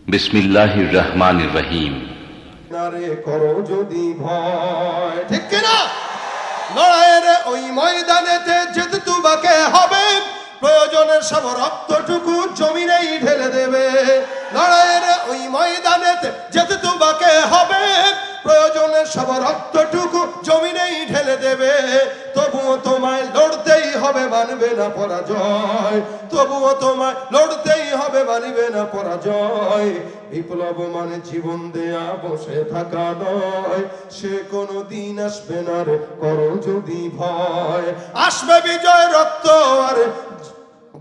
বিসমিল্লাহির রহমানির রহিম। নারে করো যদি ভয়, ঠিক কিনা? লড়াইয়ের ওই ময়দানেতে যেতে তোমাকে হবে, প্রয়োজনের সব রক্তটুকু জমিনেই ঢেলে দেবে। লড়াইয়ের ওই ময়দানেতে যেতে তোমাকে হবে, প্রয়োজনের সব রক্তটুকু জমিনেই ঢেলে দেবে। তবুও তোমায় লড়তেই হবে, মানবে না পরাজয়। তবুও তোমায় লড়তেই হবে, মানবে না পরাজয়। বিপ্লব মানে জীবন দেয়া বসে থাকা নয়, সে কোনো দিন আসবে না রে করো যদি ভয়। আসবে বিজয় রক্ত আর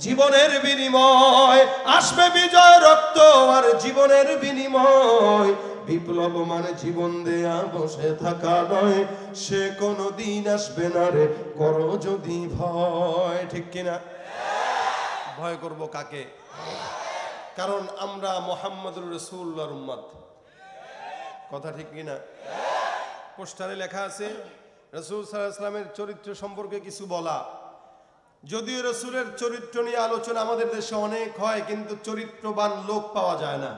জীবনের বিনিময়, আসবে বিজয় রক্ত আর জীবনের বিনিময়। বিপ্লব মানে জীবন দেয়া বসে থাকা নয়, সে কোনো দিন আসবে না রে করো যদি ভয়, ঠিক কিনা? ভয় করব কাকে? কারণ আমরা মুহাম্মদুর রাসূলুল্লাহর উম্মত, কথা ঠিক কিনা? পোস্টারে লেখা আছে রাসূল সাল্লাল্লাহু আলাইহি ওয়াসাল্লামের চরিত্র সম্পর্কে কিছু বলা। যদিও রাসূলের চরিত্র নিয়ে আলোচনা আমাদের দেশে অনেক হয়, কিন্তু চরিত্রবান লোক পাওয়া যায় না।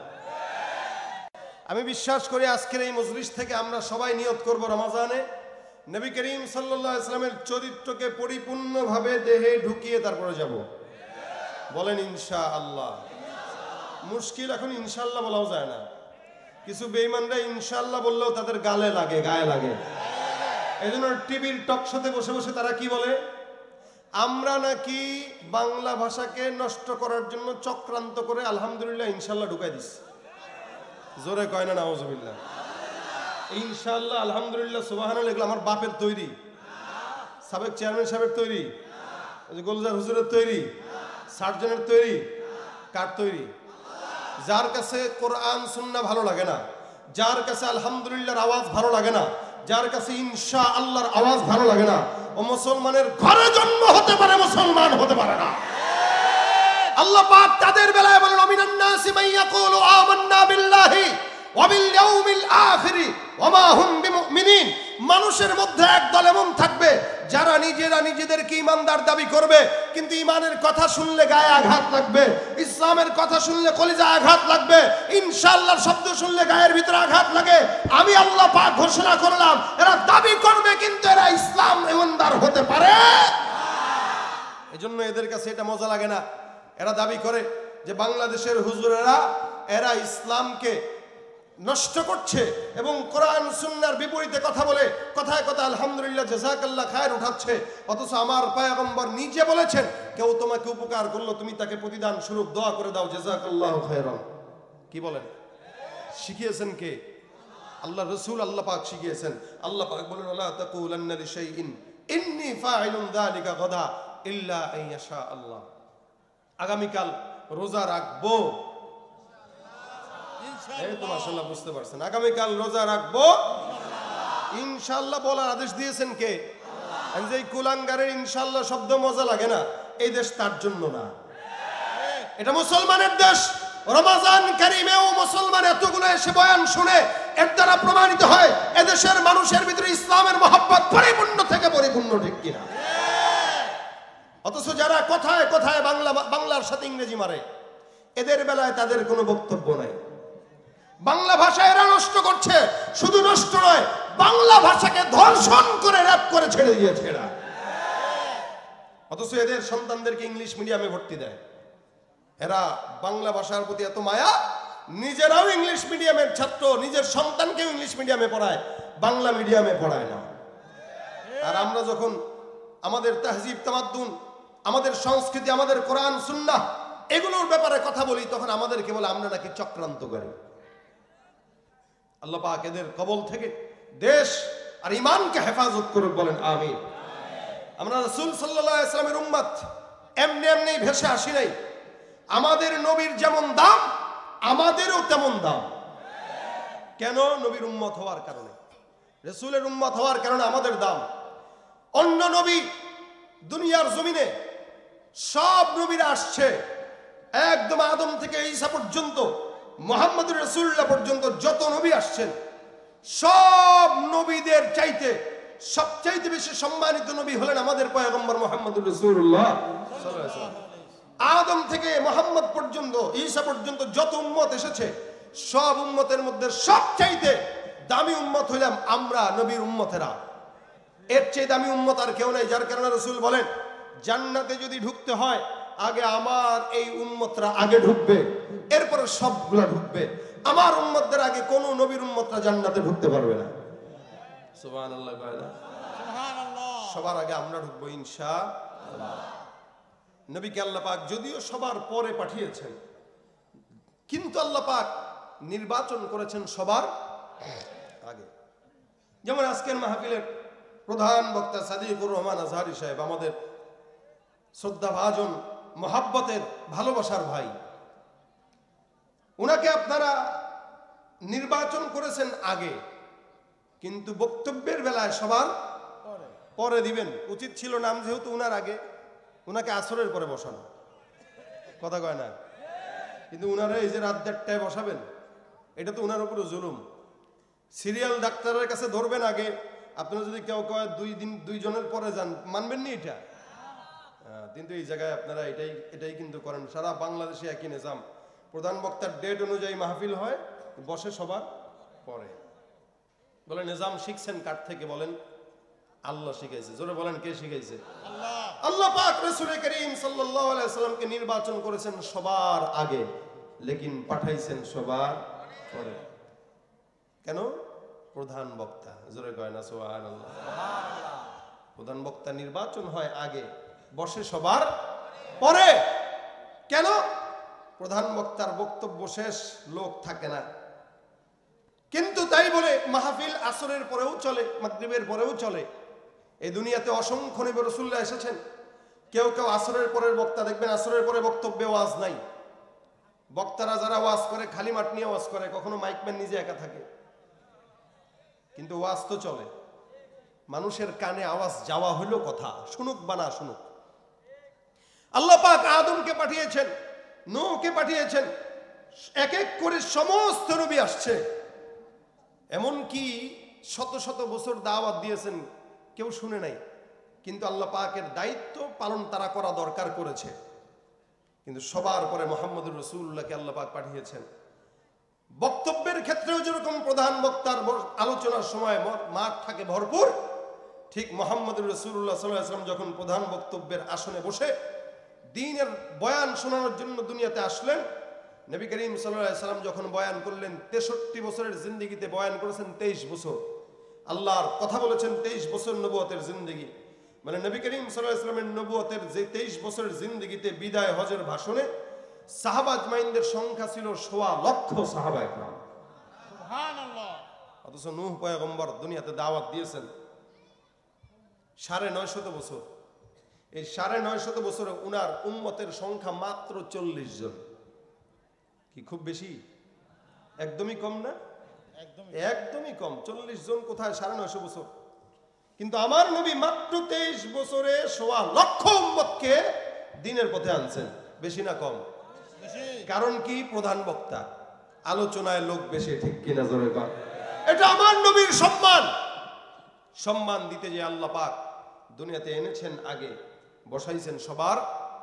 আমি বিশ্বাস করি আজকের এই মজলিস থেকে আমরা সবাই নিয়ত করব রমজানে নবী করিম সাল্লাল্লাহু আলাইহি ওয়াসাল্লামের চরিত্রকে পরিপূর্ণভাবে দেহে ঢুকিয়ে তারপরে যাব। বলেন ইনশাআল্লাহ। মুশকিল এখন ইনশাআল্লাহ বলাও যায় না। কিছু বেঈমানরা ইনশাআল্লাহ বললেও তাদের গায়ে লাগে। এইজন্য টিভির টক শোতে বসে বসে তারা কি বলে, আমরা নাকি বাংলা ভাষাকে নষ্ট করার জন্য চক্রান্ত করে আলহামদুলিল্লাহ ইনশাআল্লাহ ঢুকাই দিছি। জোরে কয় না নাউজুবিল্লাহ। ইনশাআল্লাহ আলহামদুলিল্লাহ সুবহানাল্লাহ এগুলো আমার বাপের তৈরি, সাবেক চেয়ারম্যান সাহেবের তৈরি, গোলজার হুজুরের তৈরি, সার্জনের তৈরি। কার তৈরি? যার কাছে কোরআন সুন্নাহ ভালো লাগে না, যার কাছে আলহামদুলিল্লাহর আওয়াজ ভালো লাগে না, যার কাছে ইনশাআল্লাহর আওয়াজ ভালো লাগে না, ও মুসলমানের ঘরে জন্ম হতে পারে, মুসলমান হতে পারে না। আল্লাহ পাক তাদের বেলায় বলেন মিনান নাসি মান ইয়াকুলু আমান্না বিল্লাহি ওয়া বিল ইয়াউমিল আখির ওয়া মা হুম বিমুমিনিন। মানুষের মধ্যে একদল এমন থাকবে যারা নিজেদেরকে ঈমানদার দাবি করবে, কিন্তু ঈমানের কথা শুনলে গায়ে আঘাত লাগবে, ইসলামের কথা শুনলে কলিজায় আঘাত লাগবে, ইনশাআল্লাহর শব্দ শুনলে গায়ের ভিতরে আঘাত লাগে। আমি আল্লাহ পাক ঘোষণা করলাম এরা দাবি করবে, কিন্তু এরা ইসলাম ঈমানদার হতে পারে না। এজন্য এদের কাছে এটা মজা লাগে না। এরা দাবি করে যে বাংলাদেশের হুজুরেরা এরা ইসলামকে নষ্ট করছে এবং কোরআন সুন্নাহর বিপরীতে কথা বলে, কথায় কথায় আলহামদুলিল্লাহ জাযাকাল্লাহ খায়ের উঠাচ্ছে। অথচ আমার পয়গম্বর নিজে বলেছেন কেউ তোমাকে উপকার করলো তুমি তাকে প্রতিদান স্বরূপ দোয়া করে দাও, জাযাকাল্লাহু খায়রান। কি বলেন? শিখিয়েছেন কে? আল্লাহ রাসূল, আল্লাহ পাক শিখিয়েছেন। আল্লাহ পাক বলেন লা তাকুলান্না লিশাইইন ইন্নী ফাইলুন যালিকা গাদা ইল্লা আন ইয়াশা আল্লাহ। আগামীকাল রোজা রাখবো, এই তো মাশাআল্লাহ বুঝতে পারছেন। আগামীকাল রোজা রাখবো ইনশাআল্লাহ বলার আদেশ দিয়েছেন কে? আল্লাহ। যে কুলাঙ্গারের ইনশাআল্লাহ শব্দ মজা লাগে না, এই দেশ তার জন্য না, এটা মুসলমানের দেশ। রমজান কারীমেও মুসলমান এতগুলো এসে বয়ান শুনে এর দ্বারা প্রমাণিত হয় এদেশের মানুষের ভিতরে ইসলামের মহব্বত পরিপূর্ণ থেকে পরিপূর্ণ, ঠিক কিনা? অথচ যারা কথায় কথায় বাংলার সাথে ইংরেজি মারে, এদের বেলায় তাদের কোনো বক্তব্য নাই। বাংলা ভাষা এরা নষ্ট করছে, শুধু নষ্ট নয় বাংলা ভাষাকে ধর্ষণ করে র‍্যাপ করে ছেড়ে দিয়েছে এরা। অথচ এদের সন্তানদেরকে ইংলিশ মিডিয়ামে ভর্তি দেয়। এরা বাংলা ভাষার প্রতি এত মায়া, নিজেরাও ইংলিশ মিডিয়ামের ছাত্র, নিজের সন্তানকেও ইংলিশ মিডিয়ামে পড়ায়, বাংলা মিডিয়ামে পড়ায় না। আর আমরা যখন আমাদের তাহজিব তামাদ্দুন, আমাদের সংস্কৃতি, আমাদের কোরআন সুন্নাহ এগুলোর ব্যাপারে কথা বলি, তখন আমাদেরকে বলে আমরা নাকি চক্রান্ত করি। আল্লাহ পাক এদের কবল থেকে দেশ আর ঈমানকে হেফাজত করুক, বলেন আমিন। আমরা রাসূল সাল্লাল্লাহু আলাইহি ওয়াসাল্লামের উম্মত, এমনি ভেসে আসি নাই। আমাদের নবীর যেমন দাম আমাদেরও তেমন দাম। কেন? নবীর উম্মত হওয়ার কারণে, রাসূলের উম্মত হওয়ার কারণে আমাদের দাম। অন্য নবী দুনিয়ার জমিনে সব নবীরা আসছে, একদম আদম থেকে ঈসা পর্যন্ত, মুহাম্মদুর রাসূলুল্লাহ পর্যন্ত যত নবী আসছেন, সব নবীদের চাইতে সবচাইতে বেশি সম্মানিত নবী হলেন আমাদের পয়গম্বর মুহাম্মদুর রাসূলুল্লাহ সাল্লাল্লাহু আলাইহি ওয়াসাল্লাম। আদম থেকে মুহাম্মদ পর্যন্ত, ঈসা পর্যন্ত যত উম্মত এসেছে সব উম্মতের মধ্যে সবচাইতে দামি উম্মত হইলাম আমরা নবীর উম্মতেরা। এর চেয়ে দামি উম্মত আর কেউ নাই। যার কারণে রাসূল বলেন জান্নাতে যদি ঢুকতে হয় আগে আমার এই উম্মতরা আগে ঢুকবে, এরপরে সবগুলা ঢুকবে। আমার উম্মতদের আগে কোন নবীর উম্মতরা জান্নাতে ঢুকতে পারবে না। সুবহানাল্লাহ। সবার আগে আমরা ঢুকবো ইনশাআল্লাহ। নবীকে আল্লাহ পাক যদিও সবার পরে পাঠিয়েছেন, কিন্তু আল্লাহ পাক নির্বাচন করেছেন সবার আগে। যেমন আজকের মাহফিলের প্রধান বক্তা সাদিকুর রহমান আজহারী সাহেব, আমাদের শ্রদ্ধাভাজন মহাব্বতের ভালোবাসার ভাই, উনাকে আপনারা নির্বাচন করেছেন আগে, কিন্তু বক্তব্যের বেলায় সবার পরে দিবেন। উচিত ছিল নাম যেহেতু উনার আগে, উনাকে আসরের পরে বসানো, কথা কয় না? কিন্তু উনারা এই যে রাত 1:30টায় বসাবেন, এটা তো উনার উপরে জুলুম। সিরিয়াল ডাক্তারের কাছে ধরবেন আগে, আপনারা যদি কেউ কয় 2 জনের পরে যান, মানবেন নি এটা? কিন্তু এই জায়গায় আপনারা এটাই কিন্তু করেন। সারা বাংলাদেশে একই নিজাম। প্রধান বক্তার ডেট অনুযায়ী মাহফিল হয়, বসে সবার পরে। বলে নিজাম শিখছেন কার থেকে? বলেন আল্লাহ শিখাইছে। জোরে বলেন কে শিখাইছে? আল্লাহ পাক রাসূল করিম সাল্লাল্লাহু আলাইহি ওয়াসাল্লামকে নির্বাচন করেছেন সবার আগে, লেকিন পাঠাইছেন সবার পরে। কেন? প্রধান বক্তা। জোরে কয় না সুবহানাল্লাহ। প্রধান বক্তা নির্বাচন হয় আগে, বসে সবার পরে। কেন? প্রধান বক্তার বক্তব্য শেষ, লোক থাকে না। কিন্তু তাই বলে মাহফিল আসরের পরেও চলে, মাগরিবের পরেও চলে। এই দুনিয়াতে অসংখ্য নবী রাসূলরা এসেছেন। কেউ কেউ আসরের পরের বক্তা দেখবেন আসরের পরে বক্তব্যে ওয়াজ নাই। বক্তারা যারা ওয়াজ করে খালি মাঠ নিয়ে ওয়াজ করে, কখনো মাইকম্যান নিজে একা থাকে, কিন্তু ওয়াজ তো চলে। মানুষের কানে আওয়াজ যাওয়া হলো কথা, শুনুক বা না শুনুক। আল্লাহ পাক আদমকে পাঠিয়েছেন, নূহকে পাঠিয়েছেন, এক এক করে সমস্ত নবী আসছে। এমন কি শত শত বছর দাওয়াত দিয়েছেন, কেউ শুনে নাই। কিন্তু আল্লাহ পাকের দায়িত্ব পালন তারা করা দরকার করেছে। কিন্তু সবার পরে মুহাম্মদুর রাসূলুল্লাহকে আল্লাহ পাক পাঠিয়েছেন। বক্তব্যের ক্ষেত্রেও যেরকম প্রধান বক্তার আলোচনার সময় মাঠ থাকে ভরপুর, ঠিক মুহাম্মদুর রাসূলুল্লাহ সাল্লাল্লাহু আলাইহি ওয়াসাল্লাম যখন প্রধান বক্তব্যের আসনে বসে দ্বীনের বয়ান শোনানোর জন্য দুনিয়াতে আসলেন, নবী করিম সাল্লাল্লাহু আলাইহি ওয়াসাল্লাম যখন বয়ান করলেন, 63 বছরের জিন্দেগিতে বয়ান করেছেন 23 বছর। আল্লাহর কথা বলেছেন 23 বছর নবুয়তের জিন্দেগি। মানে নবী করিম সাল্লাল্লাহু আলাইহি ওয়াসাল্লামের নবুয়তের যে 23 বছরের জিন্দেগিতে বিদায় হজের ভাষণে সাহাবা আজমাইনদের সংখ্যা ছিল 1.25 লক্ষ সাহাবা একরাম। সুবহানাল্লাহ। অথচ নূহ পয়গম্বর দুনিয়াতে দাওয়াত দিয়েছেন 950 বছর। এই 950 বছরে উনার উম্মতের সংখ্যা মাত্র 40 জন। কি খুব বেশি? একদমই কম না? একদমই কম। 40 জন কোথায় 950 বছর? কিন্তু আমার নবী মাত্র 23 বছরে 1.25 লক্ষ উম্মতকে দ্বীনের পথে আনছেন। বেশি না কম? কারণ কি? প্রধান বক্তা, আলোচনায় লোক বেশি, ঠিক কিনা জোরে বল। এটা আমার নবীর সম্মান। সম্মান দিতে যে আল্লাহ পাক দুনিয়াতে এনেছেন আগে, বসাইছেন সবার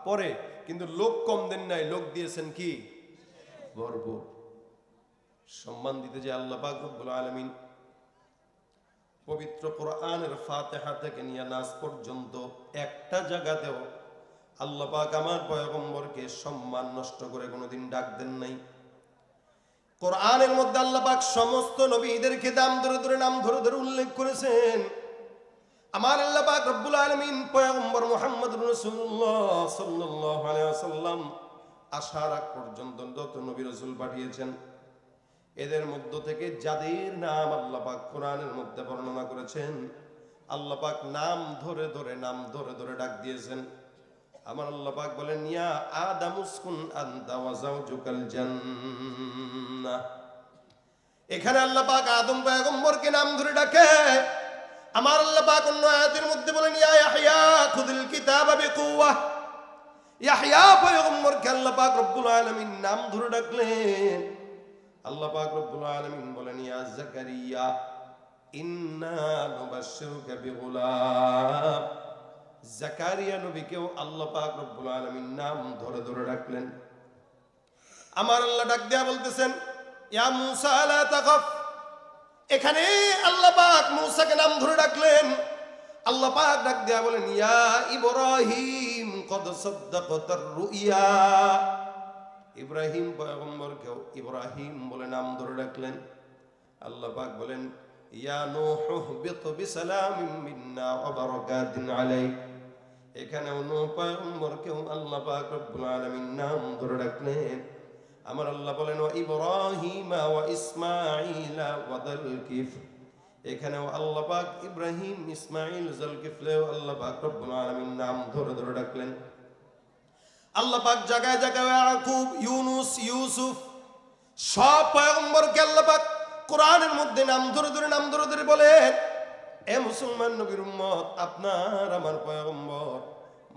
পরে। কিন্তু লোক কম দেন নাই, লোক দিয়েছেন কি? ভরপুর। সম্মান দিতে যে আল্লাহ পাক রব্বুল আলামিন পবিত্র কোরআনের ফাতিহা থেকে নিয়ে নাস পর্যন্ত একটা জায়গাতেও আল্লাহ পাক আমার পয়গম্বরকে সম্মান নষ্ট করে কোনোদিন ডাক দেন নাই। কোরআনের মধ্যে আল্লাহ পাক সমস্ত নবীদেরকে নাম ধরে ধরে উল্লেখ করেছেন। আমার আল্লাহ পাক রব্বুল আলামিন পয়গম্বর মুহাম্মদুর রাসূলুল্লাহ সাল্লাল্লাহু আলাইহি ওয়াসাল্লাম আসার আগ পর্যন্ত যত নবী রাসূল পাঠিয়েছেন, এদের মধ্য থেকে যাদের নাম আল্লাহ পাক কোরআনের মধ্যে বর্ণনা করেছেন, আল্লাহ পাক নাম ধরে ধরে ডাক দিয়েছেন। আমার আল্লাহ পাক বলেন, ইয়া আদম উসকুন আনতা ওয়া যাওজুকাল জান্নাহ। এখানে আল্লাহ পাক আদম পয়গম্বরকে নাম ধরে ডাকে। আমার আল্লাহ পাক অন্য আয়াতের মধ্যে বলেন, ইয়া ইয়াহইয়া খুযিল কিতাবা বিকুওয়া। ইয়াহইয়া পয়গম্বরকে আল্লাহ পাক রব্বুল আলামিন নাম ধরে ডাকলেন। আল্লাহ পাক রব্বুল আলামিন বলেন, ইয়া যাকারিয়া ইন্না নুবাশশিরুকা বিগুলাম। যাকারিয়া নবীকেও আল্লাহ পাক রব্বুল আলামিন নাম ধরে ধরে ডাকলেন। আমার আল্লাহ ডাক দেয়া বলতেছেন, ইয়া মূসা লা তাখাফ। এখানে আল্লাহ পাক মূসাকে নাম ধরে ডাকলেন। আল্লাহ পাক ডাক দেয়া বলেন ইয়া ইব্রাহিম কদ সাদ্দাকতার রুইয়া। ইব্রাহিম পয়গম্বরকেও ইব্রাহিম বলে নাম ধরে ডাকলেন। আল্লাহ পাক বলেন ইয়া নূহ ইহবিত বিসালামিন মিন্না ওয়া বারাকাতিন আলাইক। এখানেও নূহ পয়গম্বরকেও আল্লাহ পাক রব্বুল আলামিন নাম ধরে ডাকলেন। আমার আল্লাহ বলেন ওয়া ইব্রাহিম ওয়া ইসমাঈল ওয়া যালকিফ। এখানেও আল্লাহ পাক ইব্রাহিম ইসমাঈল যালকিফলেও আল্লাহ পাক রব্বুল আলামিন নাম ধরে ধরে ডাকলেন। আল্লাহ পাক জায়গায় জায়গায় ইয়াকুব, ইউনুস, ইউসুফ সব পয়গম্বরকে আল্লাহ পাক কোরআনের মধ্যে নাম ধরে ধরে বলেন এ মুসলমান নবীর উম্মত, আপনার আমার পয়গম্বর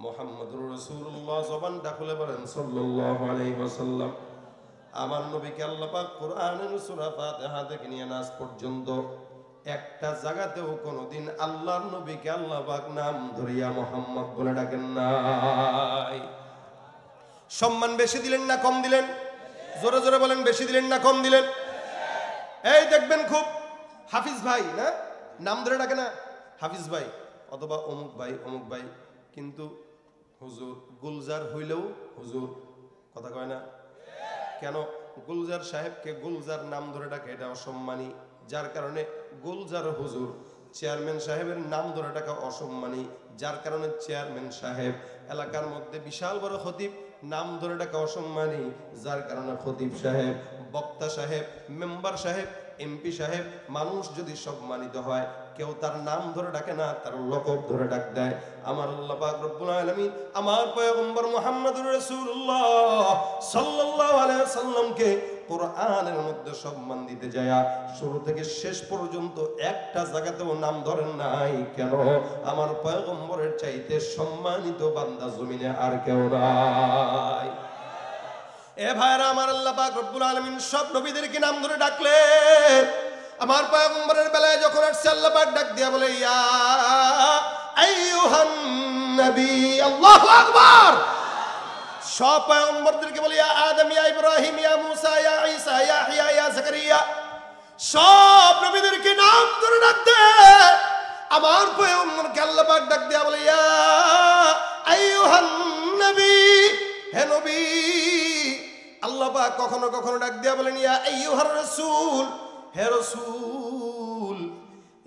মুহাম্মদুর রাসূলুল্লাহ জবানটা খুলে বলেন সাল্লাল্লাহু আলাইহি ওয়াসাল্লাম। আমার নবীকে আল্লাহ পাক কোরআনের সূরা ফাতিহা থেকে নিয়ে নাস পর্যন্ত একটা জায়গাতেও কোনোদিন আল্লাহর নবীকে আল্লাহ পাক নাম ধরিয়া মুহাম্মদ বলে ডাকেন নাই। সম্মান বেশি দিলেন না কম দিলেন? জোরে জোরে বলেন, বেশি দিলেন না কম দিলেন? এই দেখবেন খুব হাফিজ ভাই না নাম ধরে ডাকে না, হাফিজ ভাই অথবা অমুক ভাই, কিন্তু হুজুর গুলজার হইলেও হুজুর কথা কয় না কেন? গুলজার সাহেবকে গুলজার নাম ধরে ডাকে, এটা অসম্মানী। যার কারণে গুলজার হুজুর, চেয়ারম্যান সাহেবের নাম ধরে ডাকা অসম্মানী। যার কারণে চেয়ারম্যান সাহেব, এলাকার মধ্যে বিশাল বড় খতিব, নাম ধরে ডাকা অসম্মানী। যার কারণে খতিব সাহেব, বক্তা সাহেব, মেম্বার সাহেব, এমপি সাহেব, মানুষ যদি সম্মানিত হয় কেউ তার নাম ধরে ডাকে না, তার লকব ধরে ডাক দেয়। আমার আল্লাহ পাক রব্বুল আলামিন আমার পয়গম্বর মুহাম্মদুর রাসূলুল্লাহ সাল্লাল্লাহু আলাইহি ওয়াসাল্লামকে কোরআনের মধ্যে সম্মান দিতে যায় শুরু থেকে শেষ পর্যন্ত একটা জায়গাতেও নাম ধরেন নাই। কেন? আমার পয়গম্বরের চাইতে সম্মানিত বান্দা জমিনে আর কেউ নাই। এ ভাইরা, আমার আল্লাহ পাক রব্বুল আলামিন সব নবীদেরকে নাম ধরে ডাকলেন। আমার পয়গম্বরের বেলায় যখন আসছে আল্লাহ পাক ডাক দিয়া বলে ইয়া আইয়ুহান নবী। আল্লাহু আকবার। সব পয়গম্বরদেরকে বলে ইয়া আদম, ইয়া ইব্রাহিম, ইয়া মূসা, ইয়া ঈসা, ইয়া ইয়াহইয়া, ইয়া যাকারিয়া, সব নবীদেরকে নাম ধরে ডাক দেয়। আমার পয়গম্বরকে আল্লাহ পাক ডাক দিয়া বলে ইয়া আইয়ুহান নবী, হে নবী। আল্লাহ পাক কখনো কখনো ডাক দিয়া বলেন ইয়া আইয়ুহার রাসূল, হে রাসূল।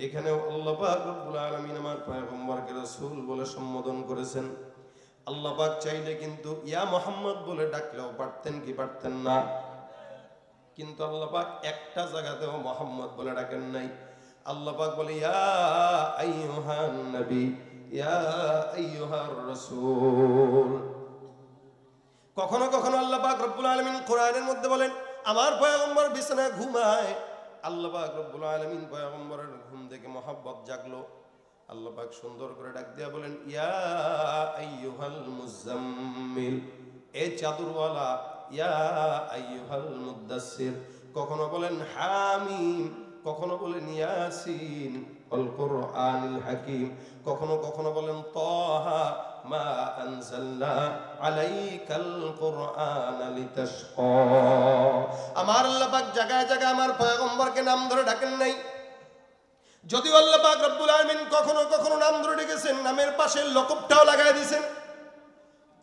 এখানেও আল্লাহ পাক রব্বুল আলামিন আমার পয়গম্বরকে রাসূল বলে সম্বোধন করেছেন। আল্লাহ পাক চাইলে কিন্তু ইয়া মুহাম্মদ বলে ডাকলেও পারতেন কি পারতেন না? কিন্তু আল্লাহ পাক একটা জায়গাতেও মুহাম্মদ বলে ডাকেন নাই। আল্লাহ পাক বলে ইয়া আইয়ুহান নবী, ইয়া আইয়ুহার রাসূল। কখনো কখনো আল্লাহ পাক রব্বুল আলামিন কোরআনের মধ্যে বলেন আমার পয়গম্বর বিছানায় ঘুমায়। আল্লাহ পাক রব্বুল আলামিন পয়গম্বরের ঘুম থেকে মহব্বত জাগলো। আল্লাহ পাক সুন্দর করে ডাক দিয়া বলেন ইয়া আইয়ুহাল মুজাম্মিল, এ চাদরওয়ালা, ইয়া আইয়ুহাল মুদাসসির। কখনো বলেন হামিম, কখনো বলেন ইয়াসিন আল কুরআনিল হাকিম, কখনো কখনো বলেন তাহা মা আনজালনা আলাইকাল কুরআনা লিতাশকা। আমার আল্লাহ পাক জায়গায় জায়গায় আমার পয়গম্বরকে নাম ধরে ডাকেন নাই। যদিও আল্লাহ পাক রব্বুল আলামিন কখনো কখনো নাম ধরে ডেকেছেন, নামের পাশে লকবটাও লাগাই দিয়েছেন।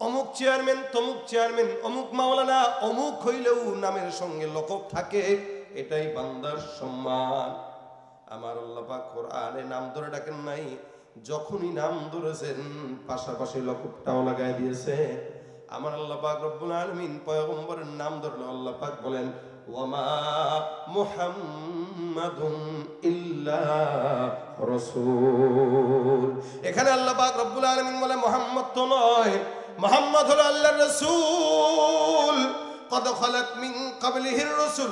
অমুক চেয়ারম্যান, তমুক চেয়ারম্যান, অমুক মাওলানা, অমুক হইলেও নামের সঙ্গে লকব থাকে, এটাই বান্দার সম্মান। আমার আল্লাহ পাক কোরআনে নাম ধরে ডাকেন নাই, যখনই নাম ধরেছেন পাশাপাশি লকবটাও লাগাই দিয়েছে। আমার আল্লাহ পাক রব্বুল আলামিন পয়গম্বরের নাম ধরলে আল্লাহ পাক বলেন ওয়ামা মুহাম্মাদুন ইল্লা রাসূল। এখানে আল্লাহ পাক রব্বুল আলামিন বলে মুহাম্মদ তো নয়, মুহাম্মদ হলো আল্লাহর রাসূল। কদ খালাত মিন ক্বাবলিহির রাসূল।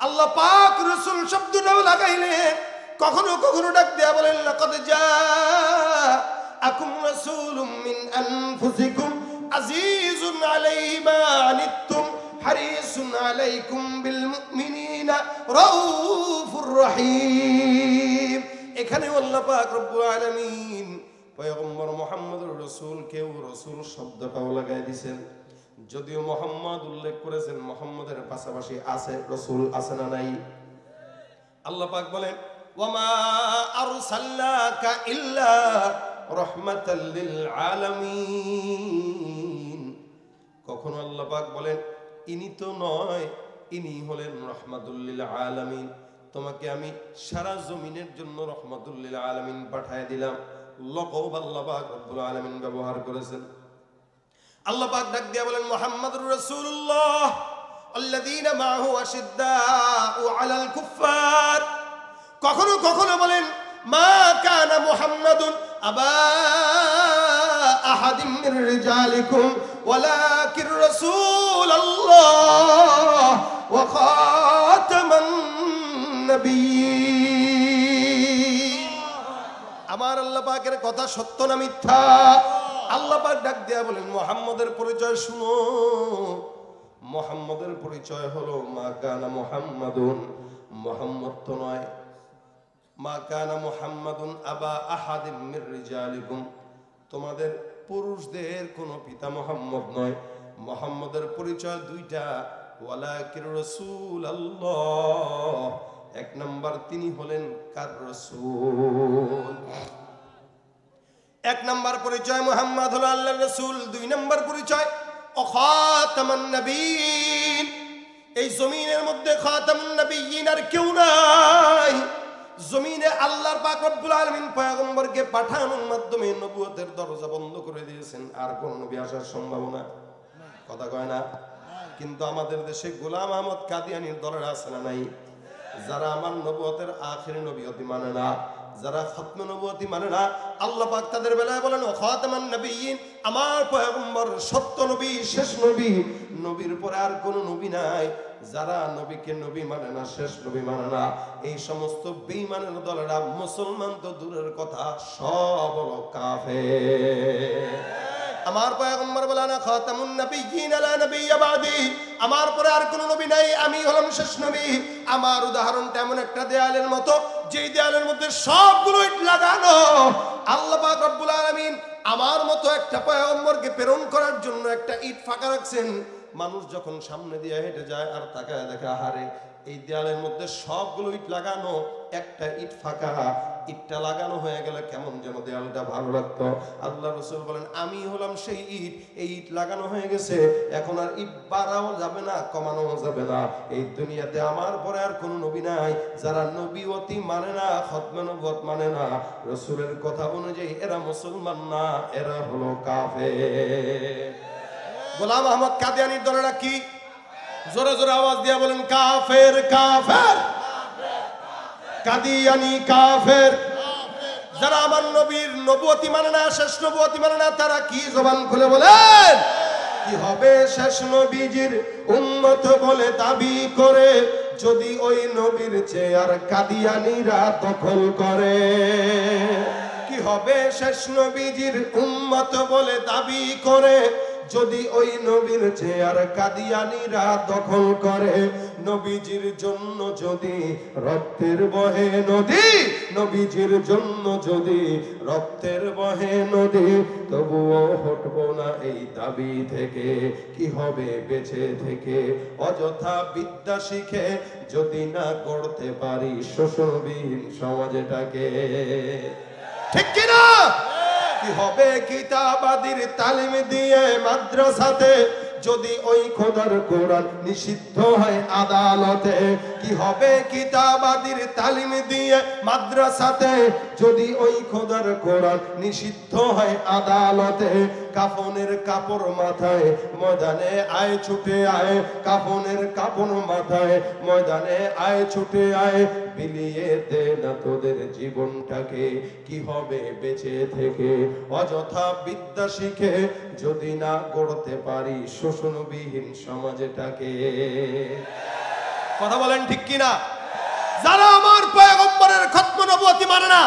আল্লাহ পাক রাসূল শব্দটাও লাগাইলেন। কখনো কখনো ডাক দেয়া বলেন লাকাদ জাআকুম রাসূলুম মিন আনফুসিকুম আজিজুন আলাইহি মা আনিতুম হারিসুন আলাইকুম বিল মুমিনিনা রাউফুর রহিম। এখানে আল্লাহ পাক রব্বুল আলামিন পয়গম্বর মুহাম্মদুর রাসূল কেউ রাসূল শব্দটাও লাগাই দিয়েছেন। যদিও মোহাম্মদ উল্লেখ করেছেন, মোহাম্মদের পাশাপাশি আছে রাসূল, আছে না নাই? আল্লাহ পাক বলেন ওয়ামা আরসালনাকা ইল্লা রাহমাতাল লিল আলামিন। কখনো আল্লাহ পাক বলেন ইনি তো নয়, ইনি হলেন রাহমাতুল লিল আলামিন, তোমাকে আমি সারা জমিনের জন্য রাহমাতুল লিল আলামিন পাঠিয়ে দিলাম। লকব আল্লাহ পাক রব্বুল আলামিন ব্যবহার করেছেন। আল্লাহ পাক ডাক দিয়ে বলেন মুহাম্মাদুর রাসূলুল্লাহ আল্লাযীনা মাআহু আশিদ্দাউ আলাল কুফফার। কখনো কখনো বলেন মা কানা মুহাম্মাদুন আবা আহাদিম মির রিজালিকুম ওয়ালাকির রাসূলুল্লাহ ওয়া খাতামান নবিয়্যিন। আমার আল্লাহ পাকের কথা সত্য না মিথ্যা? আল্লাহ পাক ডাক দিয়া বলেন মুহাম্মদের পরিচয় শুনো। মুহাম্মদের পরিচয় হলো মা কানা মুহাম্মাদুন, মুহাম্মদ তো নয়। মা কানা মুহাম্মাদুন আবা আহাদিম মির রিজালিকুম, তোমাদের পুরুষদের কোন পিতা মুহাম্মদ নয়। মুহাম্মদের পরিচয় দুইটা, ওয়ালাকির রাসূলুল্লাহ, এক নাম্বার তিনি হলেন কার রাসূল। এক নাম্বার পরিচয় মুহাম্মদ হলো আল্লাহর রাসূল। দুই নাম্বার পরিচয় ও খাতামান নবিয়্যিন। এই জমিনের মধ্যে খাতামুন নবিয়্যিন আর কেউ নাই। জমিনে আল্লাহর পাক রব্বুল আলামিন পয়গম্বরকে পাঠানোর মাধ্যমে নবুয়তের দরজা বন্ধ করে দিয়েছেন, আর কোন নবী আসার সম্ভাবনা কথা কয় না। কিন্তু আমাদের দেশে গোলাম আহমদ কাদিয়ানীর দলের আছে না নাই? যারা আমার নবুয়তের আখিরি নবুয়তি মানে না, যারা খতমে নবুয়তি মানে না, আল্লাহ পাক তাদের বেলায় বলেন ও খাতামান নবিয়্যিন, আমার পয়গম্বর সত্য নবী, শেষ নবী, নবীর পরে আর কোন নবী নাই। যারা নবীকে নবী মানে না, শেষ নবী মানে না, এই সমস্ত বেঈমানের দলেরা মুসলমান তো দূরের কথা, সব হলো কাফের। আমার পয়গম্বর বলেন খাতামুন নবিয়্যিন লা নবিয়্য বাদি, আমার পরে আর কোন নবী নাই, আমি হলাম শেষ নবী। আমার উদাহরণটা এমন একটা দেয়ালের মতো, যেই দেয়ালের মধ্যে সবগুলো ইট লাগানো। আল্লাহ পাক রব্বুল আলামিন আমার মতো একটা পয়গম্বরকে প্রেরণ করার জন্য একটা ইট ফাঁকা রাখছেন। মানুষ যখন সামনে দিয়ে হেঁটে যায় আর তাকায় দেখে আহারে এই দেয়ালের মধ্যে সবগুলো ইট লাগানো, একটা ইট ফাঁকা। ইটটা লাগানো হয়ে গেলে কেমন যেন দেয়ালটা ভালো লাগতো। আল্লাহ রাসূল বলেন আমি হলাম সেই ইট, এই ইট লাগানো হয়ে গেছে, এখন আর ইট বাড়াও যাবে না, কমানো যাবে না। এই দুনিয়াতে আমার পরে আর কোন নবী নাই। যারা নবীওয়াতি মানে না, খতমে নবুয়ত মানে না, রাসূলের কথা অনুযায়ী এরা মুসলমান না, এরা হলো কাফের। গোলাম আহমদ কাদিয়ানীর দলেরা কি? জোরে জোরে আওয়াজ দিয়ে বলেন কাফের, কাফের, কাদিয়ানী কাফের। যারা আমার নবীর নবুয়তি মানে না, শেষ নবুয়তি মানে না, তারা কি জবান খুলে বলেন? কি হবে শেষ নবীজির উম্মত বলে দাবি করে, যদি ওই নবীর চেয়ার কাদিয়ানীরা দখল করে? কি হবে শেষ নবীজির উম্মত বলে দাবি করে, যদি ওই নবীর চেয়ার কাদিয়ানীরা দখল করে? নবীজির জন্য যদি রক্তের বহে নদী, নবীজির জন্য যদি রক্তের বহে নদী, তবুও হটবো না এই দাবি থেকে। কি হবে বেঁচে থেকে অযথা বিদ্যা শিখে, যদি না করতে পারি শোষণবিহীন সমাজটাকে? ঠিক কিনা? কি হবে কিতাবাদির তালিম দিয়ে মাদ্রাসাতে, যদি ওই খোদার কোরআন নিষিদ্ধ হয় আদালতে? কি হবে কিতাবাদির তালিম দিয়ে মাদ্রাসাতে, যদি ওই খোদার কোরআন নিষিদ্ধ হয় আদালতে? কাফনের কাপড় মাথায় ময়দানে আয় ছুটে আয়, কাফনের কাপড় মাথায় ময়দানে আয় ছুটে আয়, বিলিয়ে দে না তোদের জীবনটাকে। কি হবে বেঁচে থেকে অযথা বিদ্যা শিখে, যদি না গড়তে পারি শোষণবিহীন সমাজটাকে? কথা বলেন ঠিক কিনা? যারা আমার পয়গম্বরের খতম নবুয়তি মানে না,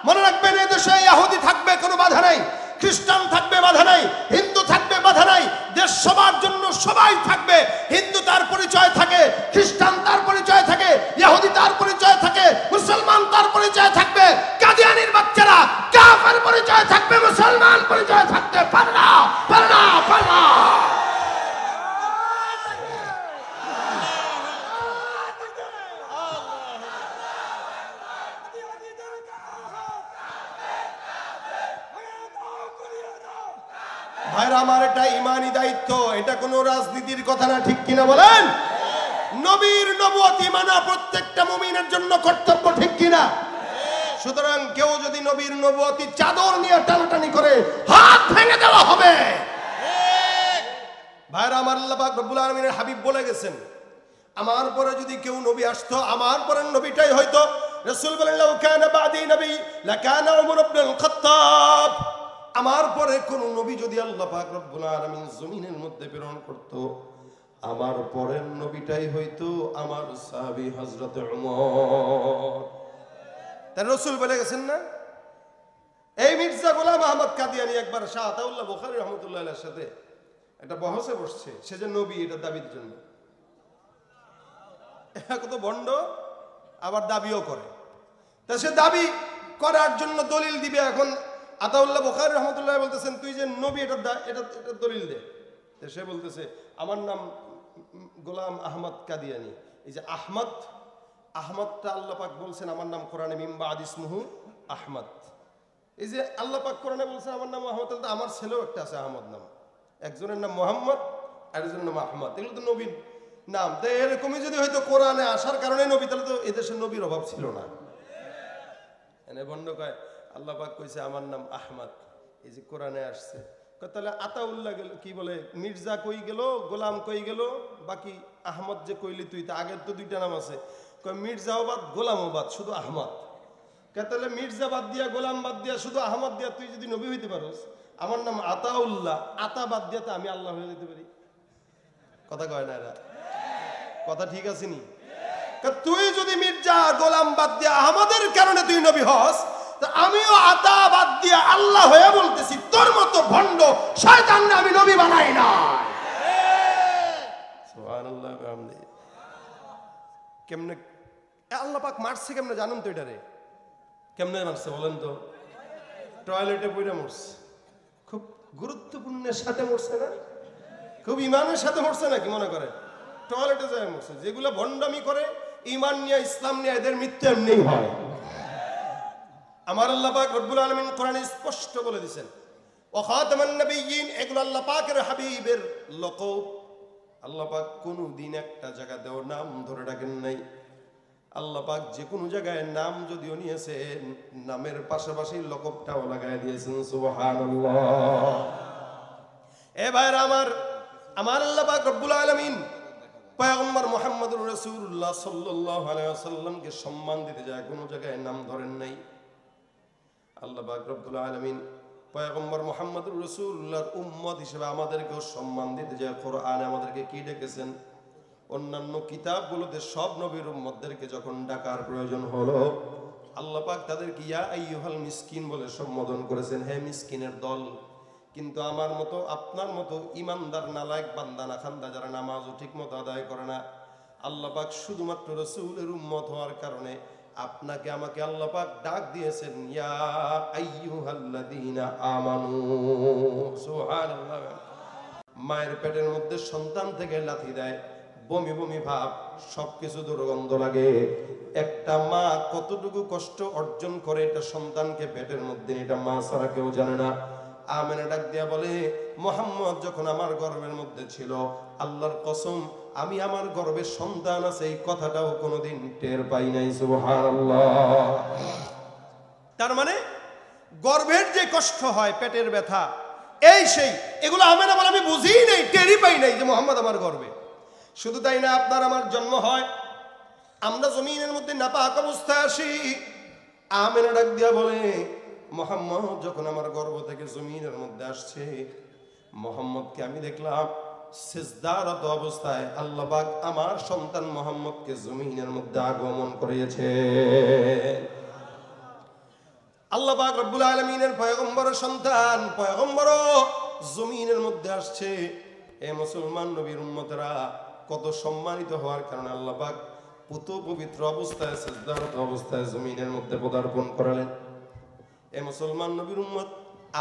মনে রাখবেন এদেশে ইহুদি থাকবে কোনো বাধা নাই, খ্রিস্টান থাকবে বাধা নাই, হিন্দু থাকবে বাধা নাই, দেশ সবার জন্য সবাই থাকবে। হিন্দু তার পরিচয় থাকে, খ্রিস্টান তার পরিচয় থাকে, ইহুদি তার পরিচয় থাকে, মুসলমান তার পরিচয় থাকবে। কাদিয়ানীর বাচ্চারা কাফের পরিচয় থাকবে, মুসলমান পরিচয় থাকতে পারে না, পারে না, পারে না। ভাইরা আমার, এটা ইমানি দায়িত্ব, এটা কোনো রাজনীতির কথা না, ঠিক কিনা বলেন? নবীর নবুয়তি মানা প্রত্যেকটা মুমিনের জন্য কর্তব্য, ঠিক কিনা? সুতরাং কেউ যদি নবীর নবুয়তি চাদর নিয়ে টানাটানি করে হাত ভেঙে দেওয়া হবে। ভাইরা আমার, আল্লাহ পাক রব্বুল আলামিনের হাবিব বলে গেছেন, আমার পরে যদি কেউ নবী আসতো, আমার পরের নবীটাই হয়তো। রাসূল বলেন, লাউ কানা বাদি নবী লাকানা উমর ইবনুল খাত্তাব। আমার পরে কোন নবী যদি আল্লাহ পাক রব্বুল আলামিন জমিনের মধ্যে প্রেরণ করত, আমার পরের নবীটাই হয়তো আমার সাহাবী হযরত ওমর। তাই রাসূল বলে গেছেন না? এই মির্জা গোলাম আহমদ কাদিয়ানী একবার শাহ আতাউল্লাহ বুখারী রাহমাতুল্লাহ আলাইহির সাথে একটা বহসে বসছে, সে যে নবী এটা দাবির জন্য। কত ভণ্ড, আবার দাবিও করে। তা সে দাবি করার জন্য দলিল দিবে। এখন আতাউল্লাহ বুখারী রাহমাতুল্লাহ বলতেছেন, তুই যে নবী এটা দলিল দে। তো সে বলতেছে, আমার নাম গোলাম আহমদ কাদিয়ানী। এই যে আহমদটা আল্লাহ পাক বলছেন আমার নাম কোরআনে মিন বাদি ইসমুহু আহমদ। এই যে আল্লাহ পাক কোরআনে বলছেন আমার নাম আহমদ, আমার ছেলেও একটা আছে আহমদ নাম, একজনের নাম মোহাম্মদ আর একজনের নাম আহমদ। এগুলো তো নবীর নাম। তো এরকমই যদি হয়তো কোরআনে আসার কারণে নবী, তাহলে তো এদেশের নবীর অভাব ছিল না। এনে বন্ধ কয় আল্লাহ পাক কইছে আমার নাম আহমদ, এই যে কোরআনে আসছে। তাহলে আতাউল্লাহ গেল, কি বলে মির্জা কই গেল, গোলাম কই গেল, বাকি আহমদ যে কইলি তুই, তা আগের তো দুইটা নাম আছে। কয় মির্জাও বাদ গোলামও বাদ, শুধু আহমদ। তাহলে মির্জা বাদ দিয়া গোলাম বাদ দিয়া শুধু আহমদ দিয়া তুই যদি নবী হইতে পারোস, আমার নাম আতাউল্লাহ, আতা বাদ দিয়া আমি আল্লাহ হয়ে যেতে পারি। কথা কয় না এরা? কথা ঠিক আছে নি? তুই যদি মির্জা গোলাম বাদ দিয়া আহমদের কারণে তুই নবী হস, তা আমিও আতা বাদ দিয়া আল্লাহ হয়ে বলতেছি, তোর মতো ভণ্ড শয়তানরে আমি নবী বানাই না। সুবহানাল্লাহ। কেমনে আল্লাহ পাক মারছে, কেমনে জানেন তো? এটারে কেমনে মারছে বলেন তো? টয়লেটে পড়ে মরছে। খুব গুরুত্বপূর্ণের সাথে মরছে না? খুব ইমানের সাথে মরছে নাকি মনে করে? টয়লেটে যায় মরছে। যেগুলো ভণ্ডামি করে, ইমান নিয়ে ইসলাম নিয়ে, এদের মৃত্যু এমনি হয়। আমার আল্লাহ পাক রব্বুল আলামিন কোরআনে স্পষ্ট বলে দিয়েছেন, ওয়া খাতামান নবিয়্যিন, এগুলো আল্লাহ পাকের হাবিবের লকব। আল্লাহ পাক কোনদিন একটা জায়গাতেও নাম ধরে ডাকেন নাই। আল্লাহ পাক যে কোনো জায়গায় নাম যদিও নিয়েছেন, নামের পাশাপাশি লকবটাও লাগাই দিয়েছেন। সুবহানাল্লাহ। এ ভাইরা আমার আল্লাহ পাক রব্বুল আলামিন পয়গম্বর মুহাম্মদুর রাসূলুল্লাহ সাল্লাল্লাহু আলাইহি ওয়াসাল্লামকে সম্মান দিতে যায় কোনো জায়গায় নাম ধরেন নাই। আল্লাহ পাক রব্বুল আলামিন পয়গম্বর মুহাম্মদুর রাসূলুল্লাহর উম্মত হিসেবে আমাদেরকেও সম্মান দিতে যায়। কোরআনে আমাদেরকে কি ডেকেছেন? অন্যান্য কিতাবগুলোতে সব নবীর উম্মতদেরকে যখন ডাকার প্রয়োজন হলো, আল্লাহ পাক তাদেরকে ইয়া আইয়ুহাল মিসকিন বলে সম্বোধন করেছেন, হে মিসকিনের দল। কিন্তু আমার মতো আপনার মতো ইমানদার নালায়েক বান্দা না খান্দা যারা নামাজও ঠিক মতো আদায় করে না, আল্লাহ পাক শুধুমাত্র রাসূলের উম্মত হওয়ার কারণে আপনাকে আমাকে আল্লাহ পাক ডাক দিয়েছেন, ইয়া আইয়ুহাল্লাযীনা আমানু। সুবহানাল্লাহ। মায়ের পেটের মধ্যে সন্তান থেকে লাথি দেয়, বমি বমি ভাব, সবকিছু দুর্গন্ধ লাগে। একটা মা কতটুকু কষ্ট অর্জন করে এটা সন্তানকে পেটের মধ্যে, এটা মা ছাড়া কেউ জানে না। আমেনা ডাক দিয়া বলে, মুহাম্মদ যখন আমার গর্ভের মধ্যে ছিল, আল্লাহর কসম আমি আমার গর্ভে সন্তান আছে এই কথাটাও কোনোদিন টের পাই নাই। সুবহানাল্লাহ। তার মানে গর্ভের যে কষ্ট হয়, পেটের ব্যথা, এই সেই এগুলো আমেনা বলে আমি বুঝি নাই, টেরই পাই নাই যে মুহাম্মদ আমার গর্ভে। শুধু তাই না, আপনার আমার জন্ম হয়, আমরা জমিনের মধ্যে নাপাক অবস্থায় আসি। আমেনা ডাক দিয়া বলে, মুহাম্মদ যখন আমার গর্ভ থেকে জমিনের মধ্যে আসছে, মুহাম্মদকে আমি দেখলাম সিজদারত অবস্থায় আল্লাহ পাক আমার সন্তান মুহাম্মদকে জমিনের মধ্যে আগমন করিয়েছে। আল্লাহ পাক রব্বুল আলামিনের পয়গম্বরের সন্তান, পয়গম্বরও জমিনের মধ্যে আসছে। এ মুসলমান নবীর উম্মতেরা কত সম্মানিত হওয়ার কারণে আল্লাহ পাক পুত পবিত্র অবস্থায় সিজদারত অবস্থায় জমিনের মধ্যে পদার্পণ করালেন। এ মুসলমান নবীর উম্মত,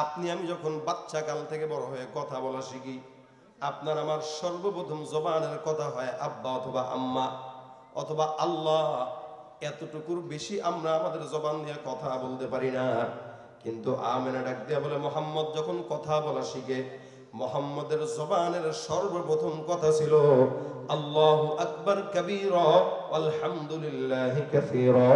আপনি আমি যখন বাচ্চা কাল থেকে বড় হয়ে কথা বলা শিখি, আপনার আমার সর্বপ্রথম জবানের কথা হয় আব্বা অথবা আম্মা অথবা আল্লাহ। এতটুকুর বেশি আমরা আমাদের জবান দিয়ে কথা বলতে পারি না। কিন্তু আমেনা ডাক দিয়া বলে, মুহাম্মদ যখন কথা বলা শিখে, মুহাম্মদের জবানের সর্বপ্রথম কথা ছিল আল্লাহু আকবার কাবীরা আলহামদুলিল্লাহি কাসীরা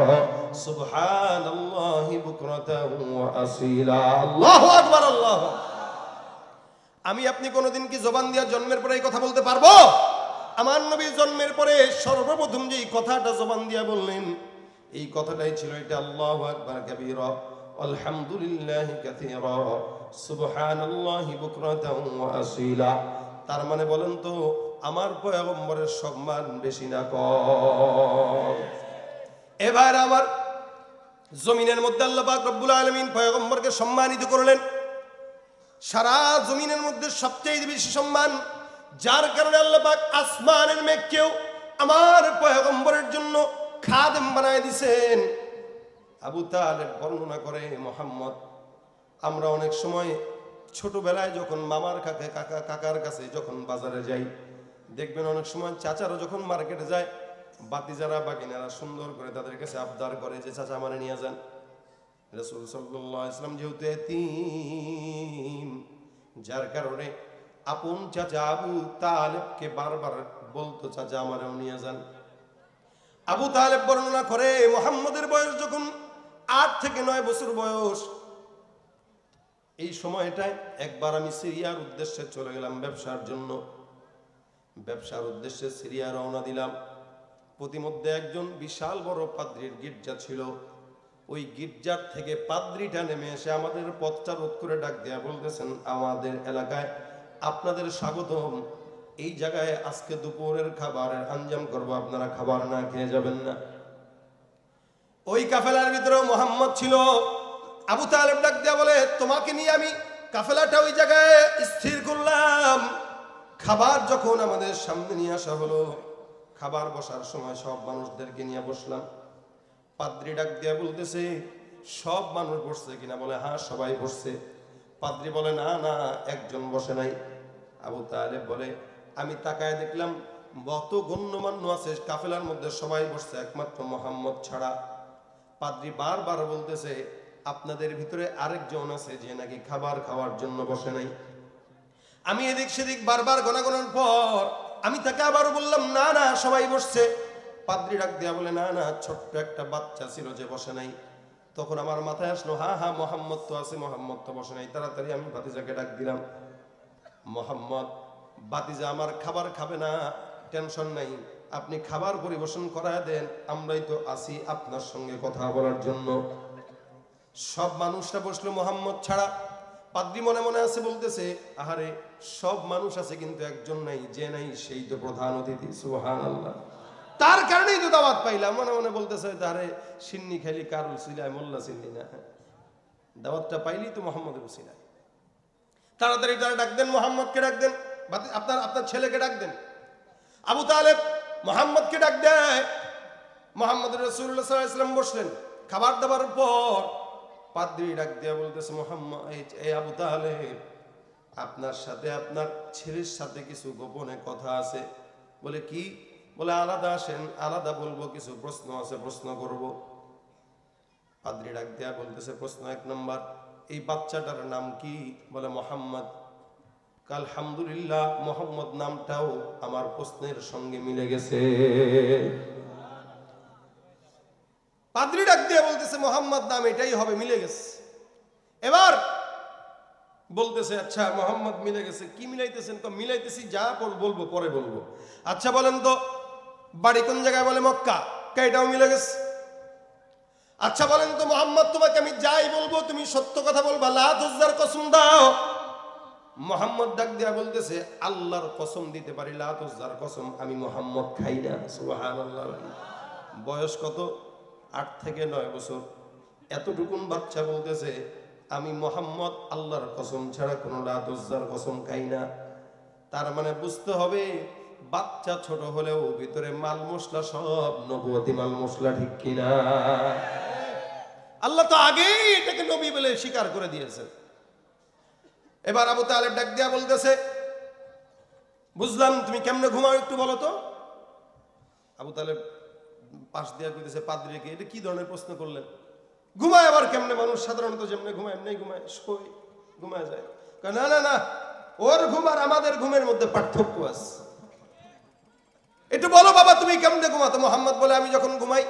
সুবহানাল্লাহি বুকরাতান ওয়া আসীলা। আল্লাহু আকবার, আল্লাহু। আমি আপনি কোনোদিন কি জবান দিয়া জন্মের পরে এই কথা বলতে পারবো? আমার নবী জন্মের পরে সর্বপ্রথম যে কথাটা জবান দিয়া বললেন, এই কথাটাই ছিল এটা, আল্লাহু আকবার কাবীরা আলহামদুলিল্লাহি কাসীরা সুবহানাল্লাহি বুকরাতান ওয়া আসীলা। তার মানে বলেন তো আমার পয়গম্বরের সম্মান বেশি না কম? এবার আমার জমিনের মধ্যে আল্লাহ পাক রব্বুল আলামিন পয়গম্বরকে সম্মানিত করলেন, সারা জমিনের মধ্যে সবচেয়ে বেশি সম্মান, যার কারণে আল্লাহ পাক আসমানের মেঘকেও আমার পয়গম্বরের জন্য খাদেম বানায় দিয়েছেন। আবু তালেব বর্ণনা করে, মুহাম্মদ, আমরা অনেক সময় ছোটবেলায় যখন মামার কাকার কাছে যখন বাজারে যাই, দেখবেন অনেক সময় চাচারা যখন মার্কেটে যায়, বাতিজারা বাগিনারা সুন্দর করে তাদের কাছে আবদার করে যে চাচা আমারে নিয়ে যান। রাসূল সাল্লাল্লাহু আলাইহি ওয়াসাল্লাম যেহেতু এতিম, যার কারণে আপন চাচা আবু তালেবকে বারবার বলতো চাচা আমারেও নিয়ে যান। আবু তালেব বর্ণনা করে, মুহাম্মদের বয়স যখন 8 থেকে 9 বছর বয়স, এই সময়টায় একবার আমি সিরিয়ার উদ্দেশ্যে চলে গেলাম ব্যবসার জন্য। ব্যবসার উদ্দেশ্যে সিরিয়া রওনা দিলাম। প্রতিমধ্যে একজন বিশাল বড় পাদ্রীর গির্জা ছিল। ওই গির্জার থেকে পাদ্রীটা নেমে এসে আমাদের পথটা রোধ করে ডাক দেয়া বলতেছেন, আমাদের এলাকায় আপনাদের স্বাগতম, এই জায়গায় আজকে দুপুরের খাবারের আঞ্জাম করবো, আপনারা খাবার না খেয়ে যাবেন না। ওই কাফেলার ভিতরে মুহাম্মদ ছিল। আবু তালেব ডাক দেয়া বলে, তোমাকে নিয়ে আমি কাফেলাটা ওই জায়গায় স্থির করলাম। খাবার যখন আমাদের সামনে নিয়ে আসা হলো, খাবার বসার সময় সব মানুষদেরকে নিয়ে বসলাম। পাদ্রী ডাক দেয়া বলতেছে, সব মানুষ বসছে কিনা? বলে হ্যাঁ, সবাই বসছে। পাদ্রী বলে, না না, একজন বসে নাই। আবু তালেব বলে, আমি তাকায় দেখলাম যত গণ্যমান্য আছে কাফেলার মধ্যে সবাই বসছে, একমাত্র মুহাম্মদ ছাড়া। পাদ্রী বারবার বলতেছে, আপনাদের ভিতরে আরেকজন আছে যে নাকি খাবার খাওয়ার জন্য বসে নাই। আমি এদিক সেদিক বারবার গণাগণার পর আমি তাকে আবারও বললাম, না না, সবাই বসছে। পাদ্রী ডাক দেয়া বলে, না না, ছোট্ট একটা বাচ্চা ছিল যে বসে নাই। তখন আমার মাথায় আসলো, হ্যাঁ হ্যাঁ, মুহাম্মদ তো আছে, মুহাম্মদ তো বসে নাই। তাড়াতাড়ি আমি ভাতিজাকে ডাক দিলাম, মুহাম্মদ, ভাতিজা আমার খাবার খাবে না, টেনশন নাই, আপনি খাবার পরিবেশন করায় দেন, আমরাই তো আছি আপনার সঙ্গে কথা বলার জন্য। সব মানুষরা বসলো মুহাম্মদ ছাড়া। পাদ্রী মনে মনে আছে, বলতেছে, আহারে, সব মানুষ আছে কিন্তু একজন নাই, যে নাই সেই তো প্রধান অতিথি। সুবহানাল্লাহ। তার কারণেই তো দাওয়াত পাইলাম। মনে মনে বলতেছে, তারে সিন্নি খাইলি কার উসিলায়, মোল্লা সিন্নি না, দাওয়াতটা পাইলি তো মুহাম্মদের উসিলায়। তাড়াতাড়ি তারা ডাক দেন, মুহাম্মদকে ডাক দেন, আপনার ছেলেকে ডাক দেন। আবু তালেব মুহাম্মদকে ডাক দেয়। মুহাম্মদ রাসূলুল্লাহ সাল্লাল্লাহু আলাইহি ওয়াসাল্লাম বসলেন। খাবার দাবার পর পাদ্রী ডাক দেয়া বলতেছে, মুহাম্মদ, এই আবু তালেব, আপনার সাথে আপনার ছেলের সাথে কিছু গোপনে কথা আছে। বলে কি? বলে আলাদা আসেন, আলাদা বলবো, কিছু প্রশ্ন আছে, প্রশ্ন করব। পাদ্রী ডাক দেয়া বলতেছে, প্রশ্ন 1 নম্বর, এই বাচ্চাটার নাম কি? বলে মুহাম্মদ। আলহামদুলিল্লাহ, মুহাম্মদ নামটাও আমার প্রশ্নের সঙ্গে মিলে গেছে। পাদ্রী ডাক দিয়ে বলতেছে, মুহাম্মদ নাম এটাই হবে, মিলে গেছে। এবার বলতেছে, আচ্ছা মুহাম্মদ মিলে গেছে, কি মিলাইতেছেন? তো মিলাইতেছি, যা বলবো পরে বলবো। আচ্ছা বলেন তো বাড়ি কোন জায়গায়? বলে মক্কা। এটাও মিলে গেছে। আচ্ছা বলেন তো মুহাম্মদ, তোমাকে আমি যাই বলবো তুমি সত্য কথা বলবা, লাত উজ্জার কসম দাও। মুহাম্মদ ডাক দিয়া বলতেছে, আল্লাহর কসম দিতে পারি, লাত উজ্জার কসম আমি মুহাম্মদ খাই না। সুবহানাল্লাহ। বয়স কত? 8 থেকে 9 বছর। এতটুকুন বাচ্চা বলতেছে, আমি মুহাম্মদ আল্লাহর কসম ছাড়া কোনো লাত উজ্জার কসম খাই না। তার মানে বুঝতে হবে, বাচ্চা ছোট হলেও ভিতরে মাল মশলা সব নবুয়তি মাল মশলা, ঠিক কিনা? আল্লাহ তো আগেই এটাকে নবী বলে স্বীকার করে দিয়েছেন। এবার আবু তালেব ডাক দিয়া বলতেছে, বুঝলাম, তুমি কেমনে ঘুমাও একটু বলো তো। আবু তালেব পাশ দিয়া কইতেছে পাদ্রীকে, এটা কি ধরনের প্রশ্ন করলেন? ঘুমায় আবার কেমনে? মানুষ সাধারণত যেমনে ঘুমায় এমনি ঘুমায়, শোয়, ঘুমায় যায়। না না না, ওর ঘুম আর আমাদের ঘুমের মধ্যে পার্থক্য আছে। একটু বলো বাবা তুমি কেমনে ঘুমাতো? মোহাম্মদ বলে আমি যখন ঘুমাই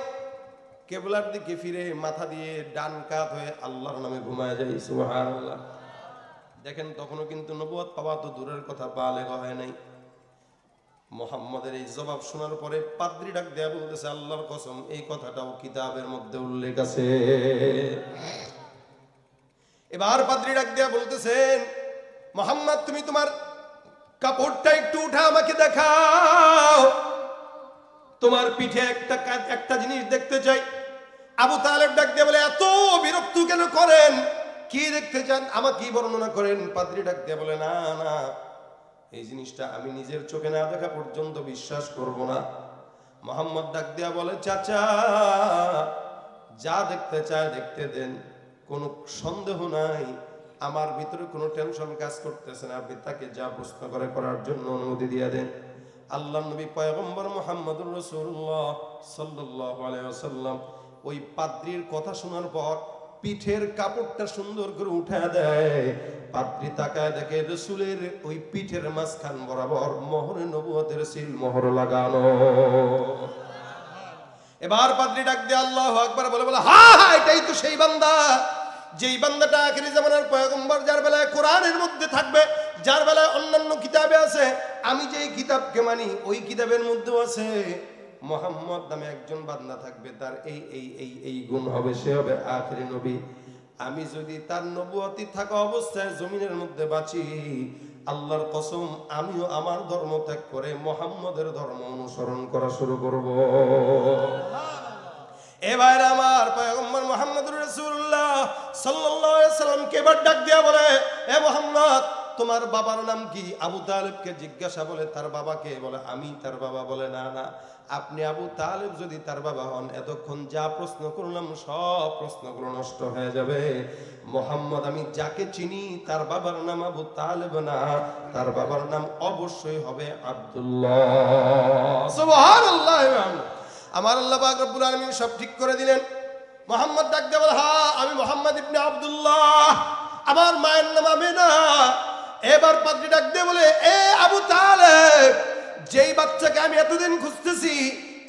কেবলার দিকে ফিরে মাথা দিয়ে ডান কাত হয়ে আল্লাহর নামে ঘুমায় যাই। সুবহানাল্লাহ। দেখেন তখনও কিন্তু নবুয়ত পাওয়া তো দূরের কথা, বালেগ হয় নাই। মোহাম্মদের এই জবাব শোনার পরে পাদ্রী ডাক দেয়া বলতেছে আল্লাহর কসম এই কথাটাও কিতাবের মধ্যে উল্লেখ আছে। এবার পাদ্রী ডাক দেয়া বলতেছেন মোহাম্মদ তুমি তোমার কাপড়টা একটু উঠা আমাকে দেখাও, তোমার পিঠে একটা জিনিস দেখতে চাই। আবু তালেব ডাক দিয়ে বলে এত বিরক্ত কেন করেন, কি দেখতে চান আমাকে বর্ণনা করেন। পাদ্রী ডাক দিয়ে বলে না না, এই জিনিসটা আমি নিজের চোখে না দেখা পর্যন্ত বিশ্বাস করব না। মোহাম্মদ ডাক দিয়া বলে চাচা যা দেখতে চায় দেখতে দেন, কোনো সন্দেহ নাই, আমার ভিতরে কোনো টেনশন কাজ করতেছে না, আপনি তাকে যা প্রশ্ন করে করার জন্য অনুমতি দিয়ে দেন। আল্লাহর নবী পয়গম্বর মুহাম্মদুর রাসূলুল্লাহ সাল্লাল্লাহু আলাইহি ওয়াসাল্লাম ওই পাদ্রীর কথা শোনার পর পিঠের কাপড়টা সুন্দর করে উঠায় দেয়। পাদ্রী তাকায় দেখে রাসূলের ওই পিঠের মাঝখান বরাবর মোহরে নবুয়তের সিল মোহর লাগানো। এবার পাদ্রী ডাক দিয়ে আল্লাহু আকবার বলে বলে হ্যাঁ হ্যাঁ এটাই তো সেই বান্দা, যেই বান্দাটা আখিরি জামানার পয়গম্বর, যার বেলায় কোরআনের মধ্যে থাকবে, যার বেলায় অন্যান্য কিতাবে আছে। আমি যেই কিতাবকে মানি ওই কিতাবের মধ্যেও আছে মুহাম্মদ নামে একজন বান্দা থাকবে, তার এই এই এই এই গুণ হবে, সে হবে আখিরি নবী। আমি যদি তার নবুয়তি থাকা অবস্থায় জমিনের মধ্যে বাঁচি, আল্লাহর কসম আমিও আমার ধর্ম ত্যাগ করে মুহাম্মদের ধর্ম অনুসরণ করা শুরু করব। এবার আমার পয়গম্বর মুহাম্মদুর রাসূলুল্লাহ সাল্লাল্লাহু আলাইহি সাল্লাম কে বার ডাক দিয়া বলে এ মুহাম্মদ তোমার বাবার নাম কি? আবু তালেবকে জিজ্ঞাসা বলে তার বাবাকে, বলে আমি তার বাবা। বলে না না, আপনি আবু তালেব যদি তার বাবা হন এতক্ষণ যা প্রশ্ন করলাম সব প্রশ্নগুলো নষ্ট হয়ে যাবে। মুহাম্মদ আমি যাকে চিনি তার বাবার নাম আবু তালেব না, তার বাবার নাম অবশ্যই হবে আব্দুল্লাহ। সুবহানাল্লাহ। আমার আল্লাহ পাক রব্বুল আলামিন সব ঠিক করে দিলেন। মুহাম্মদ ডাক দিয়ে বলে হ্যাঁ আমি মুহাম্মদ ইবনে আব্দুল্লাহ, আমার মায়ের নাম আমিনা। এবার পাদ্রী ডাক দিয়ে বলে এ আবু তালেব, যেই বাচ্চাকে আমি এতদিন খুঁজতেছি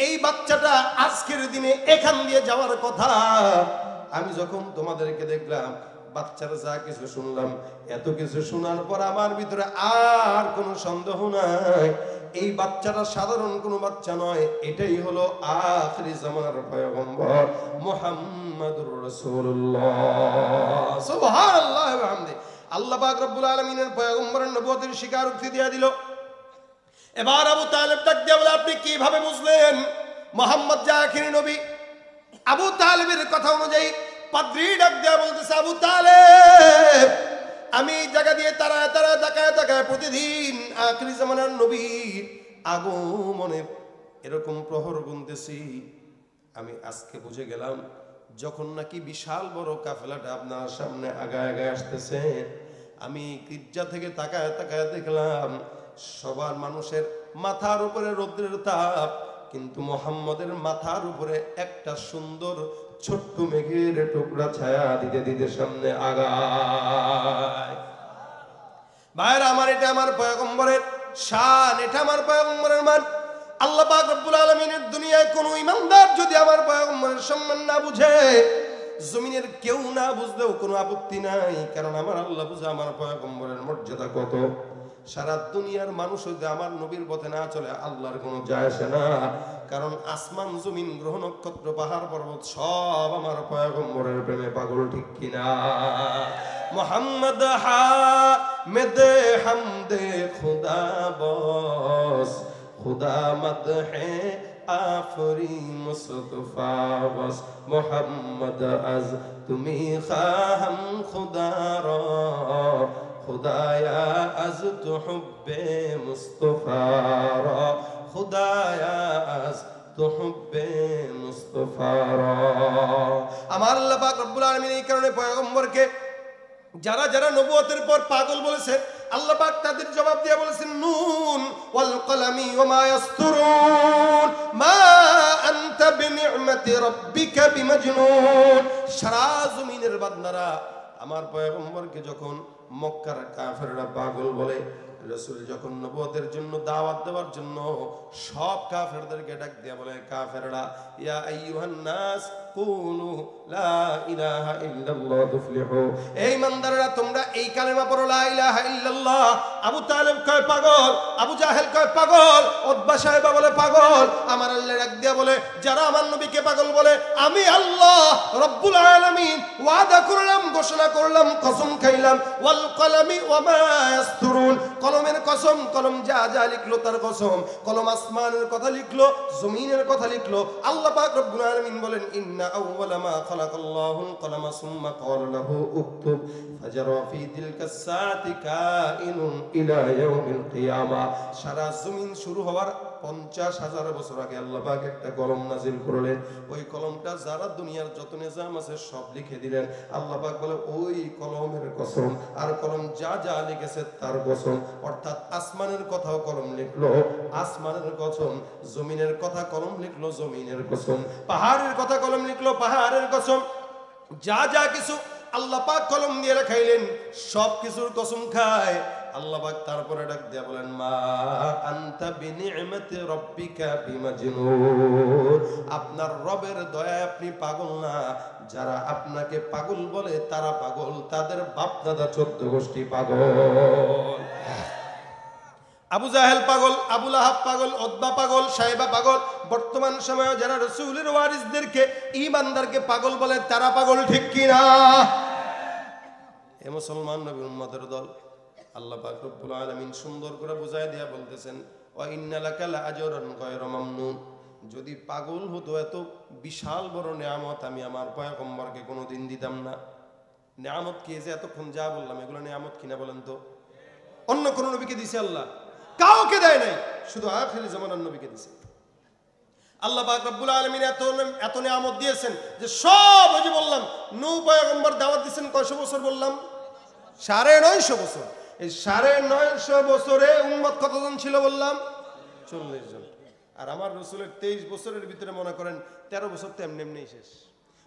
এই বাচ্চাটা আজকের দিনে এখান দিয়ে যাওয়ার কথা। আমি যখন তোমাদেরকে দেখলাম বাচ্চারা যা কিছু শুনলাম, এত কিছু শোনার পর আমার ভিতরে আর কোনো সন্দেহ নাই এই বাচ্চাটা সাধারণ কোনো বাচ্চা নয়, এটাই হলো আখিরি জামানার পয়গম্বর মুহাম্মদুর রাসূলুল্লাহ। সুবহানাল্লাহ ওয়া বিহামদিহি। আল্লাহ পাক রব্বুল আলামিনের পয়গম্বরের নবুয়তের স্বীকারোক্তি দিয়ে দিল। এবার আবু তালেব ডাক দিয়ে বলে আপনি কিভাবে বুঝলেন মুহাম্মদ যে আখিরি নবী? আবু তালেবের কথা অনুযায়ী পাদ্রী ডাক দিয়ে বলতেছে আবু তালেব আমি এই জায়গা দিয়ে তারায় তারায় তাকায় তাকায় প্রতিদিন আখিরি জামানার নবীর আগমনের এরকম প্রহর গুনতেছি। আমি আজকে বুঝে গেলাম যখন নাকি বিশাল বড় কাফেলাটা আপনার সামনে আগায় আগায় আসতেছে, আমি গির্জা থেকে তাকায় তাকায় দেখলাম সবার মানুষের মাথার উপরে রৌদ্রের তাপ, কিন্তু মুহাম্মদের মাথার উপরে একটা সুন্দর ছোট্ট মেঘের টুকরা ছায়া দিতে দিতে সামনে আগায়। ভাইরা আমার, এটা আমার পয়গম্বরের শান, এটা আমার পয়গম্বরের মান। আল্লাহ পাক রব্বুল আলামিনের দুনিয়ায় কোন ইমানদার যদি আমার পয়গম্বরের সম্মান না বুঝে, জমিনের কেউ না বুঝলেও কোনো আপত্তি নাই, কারণ আমার আল্লাহ বুঝে আমার পয়গম্বরের মর্যাদা কত। সারা দুনিয়ার মানুষ যদি আমার নবীর পথে না চলে আল্লাহর কোনো যায় আসে না, কারণ আসমান জমিন গ্রহ নক্ষত্র পাহাড় পর্বত সব আমার পয়গম্বরের প্রেমে পাগল, ঠিক কিনা? মুহাম্মদ হামিদে হামদে খুদা বস, খুদা মদহে আফরি মুস্তফা বস, মুহাম্মদ আজ তুমি খাহাম খুদা রা, খুদায়া আজ তো হুব্বে মুস্তফা রা, খুদায়া আজ তো হুব্বে মুস্তফা রা। আমার আল্লাহ পাক রব্বুল আলামিন এই কারণে পয়গম্বরকে যারা যারা নবুয়তের পর পাগল বলেছে, আল্লাহ পাক তাদের জবাব দিয়ে বলেছেন নুন ওয়াল কলামি ওয়া মা ইয়াসতুরুন মা আনতা বিনি'মাতি রাব্বিকা বিমাজনুন। সারা জমিনের বান্দারা আমার পয়গম্বরকে যখন মক্কার কাফেররা পাগল বলে। রাসূল যখন নবুয়তের জন্য দাওয়াত দেওয়ার জন্য সব কাফেরদেরকে ডাক দিয়ে বলে, কাফেররা ইয়া আইয়ুহান নাস কুলু লা ইলাহা ইল্লাল্লাহ তুফলিহু, এই ইমানদাররা তোমরা এই কালেমা পড়ো লা ইলাহা ইল্লাল্লাহ। আবু তালেব কয় পাগল, আবু জাহেল কয় পাগল, উতবা সাহেবা বলে পাগল। আমার আল্লাহ ডাক দিয়া বলে, যারা আমার নবীকে পাগল বলে আমি আল্লাহ রব্বুল আলামিন ওয়াদা করলাম, ঘোষণা করলাম, কসম খাইলাম, ওয়াল কলামি ওয়া মা ইয়াসতুরুন, কলমের কসম, কলম যা যা লিখলো তার কসম। কলম আসমানের কথা লিখলো, জমিনের কথা লিখলো। আল্লাহ পাক রব্বুল আলামিন বলেন, ইন্না আউওয়ালা মা খালাকাল্লাহুল কলামা সুম্মা ক্বালা লাহু উকতুব ফাজারা ফি তিলকা সাআতি কাইনুন ইলা ইয়াউমিল কিয়ামা। সারা জমিন শুরু হওয়ার 50,000 বছর আগে আল্লাহ পাক একটা কলম নাজিল করলেন। ওই কলমটা যারা দুনিয়ার যত নিজাম আছে সব লিখে দিলেন। আল্লাহ পাক বলে, ওই কলমের কসম, আর কলম যা যা লিখেছে তার কসম। অর্থাৎ আসমানের কথাও কলম লিখলো, আসমানের কসম, জমিনের কথা কলম লিখলো, জমিনের কসম, পাহাড়ের কথা কলম লিখলো, পাহাড়ের কসম। যা যা কিছু আল্লাহ পাক কলম দিয়ে রাখাইলেন, সব কিছুর কসম খায়। আল্লাহ পাক তারপরে ডাক দিয়া বলেন, মা আনতা বিনি'মাতি রাব্বিকা বিমাজনুন, আপনার রবের দয়ায় আপনি পাগল না। যারা আপনাকে পাগল বলে তারা পাগল, তাদের বাপ দাদা 14 গোষ্ঠী পাগল। আবু জাহেল পাগল, আবু লাহাব পাগল, উতবা পাগল, সাইবা পাগল। বর্তমান সময়ে যারা রাসূলের ওয়ারিসদেরকে, ঈমানদারকে পাগল বলে তারা পাগল, ঠিক কি না? এ মুসলমান নবীর উম্মতের দল আল্লাহ পাক রব্বুল আলামিন সুন্দর করে বুঝায় দিয়া বলতেছেন, ওয়া ইন্না লাকা লাআজরান গায়রা মামনুন, যদি পাগল হতো এত বিশাল বড় নিয়ামত আমি আমার পয়গম্বরকে কোনোদিন দিতাম না। নিয়ামত কি, যে এতক্ষণ যা বললাম এগুলো নিয়ামত কিনা বলেন তো? অন্য কোন নবীকে দিছে আল্লাহ? কাউকে দেয় নাই, শুধু আখিরি জামানার নবীকে দিছে। আল্লাহ পাক রব্বুল আলামিন এত নিয়ামত দিয়েছেন যে সব, ওই যে বললাম নূহ পয়গম্বর দাওয়াত দিয়েছেন কয়শো বছর বললাম? 950 বছর। এই 950 বছরে উম্মত কতজন ছিল বললাম? 40 জন। আর আমার রাসূলের 23 বছরের ভিতরে মনে করেন 13 বছর তো এমনি এমনি শেষ।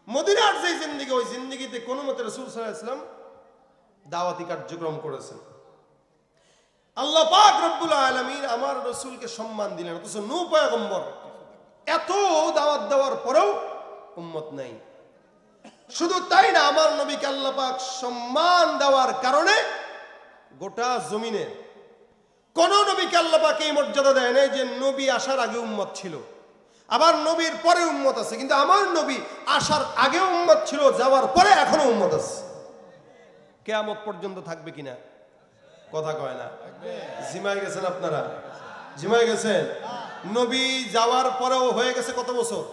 মদিনার যে জিন্দেগি, ওই জিন্দেগিতে কোনো মতে রাসূল সাল্লাল্লাহু আলাইহি ওয়াসাল্লাম দাওয়াতি কার্যক্রম করেছেন। আল্লাহ পাক রব্বুল আলামিন আমার রাসূলকে সম্মান দিলেন, অথচ নূহ পয়গম্বর এত দাওয়াত দেওয়ার পরেও উম্মত নাই। শুধু তাই না, আমার নবীকে আল্লাহ পাক সম্মান দেওয়ার কারণে গোটা জমিনে কোন নবীকে আল্লাহ পাক এই মর্যাদা দেয় নাই যে নবী আসার আগে উম্মত ছিল, আবার নবীর পরে উম্মত আছে। কিন্তু আমার নবী আসার আগে উম্মত ছিল, যাওয়ার পরে এখনো উম্মত আছে। কিয়ামত পর্যন্ত থাকবে কিনা? কথা কয় না। জিমাই গেছেন আপনারা? জিমাই গেছেন? নবী যাওয়ার পরেও হয়ে গেছে কত বছর?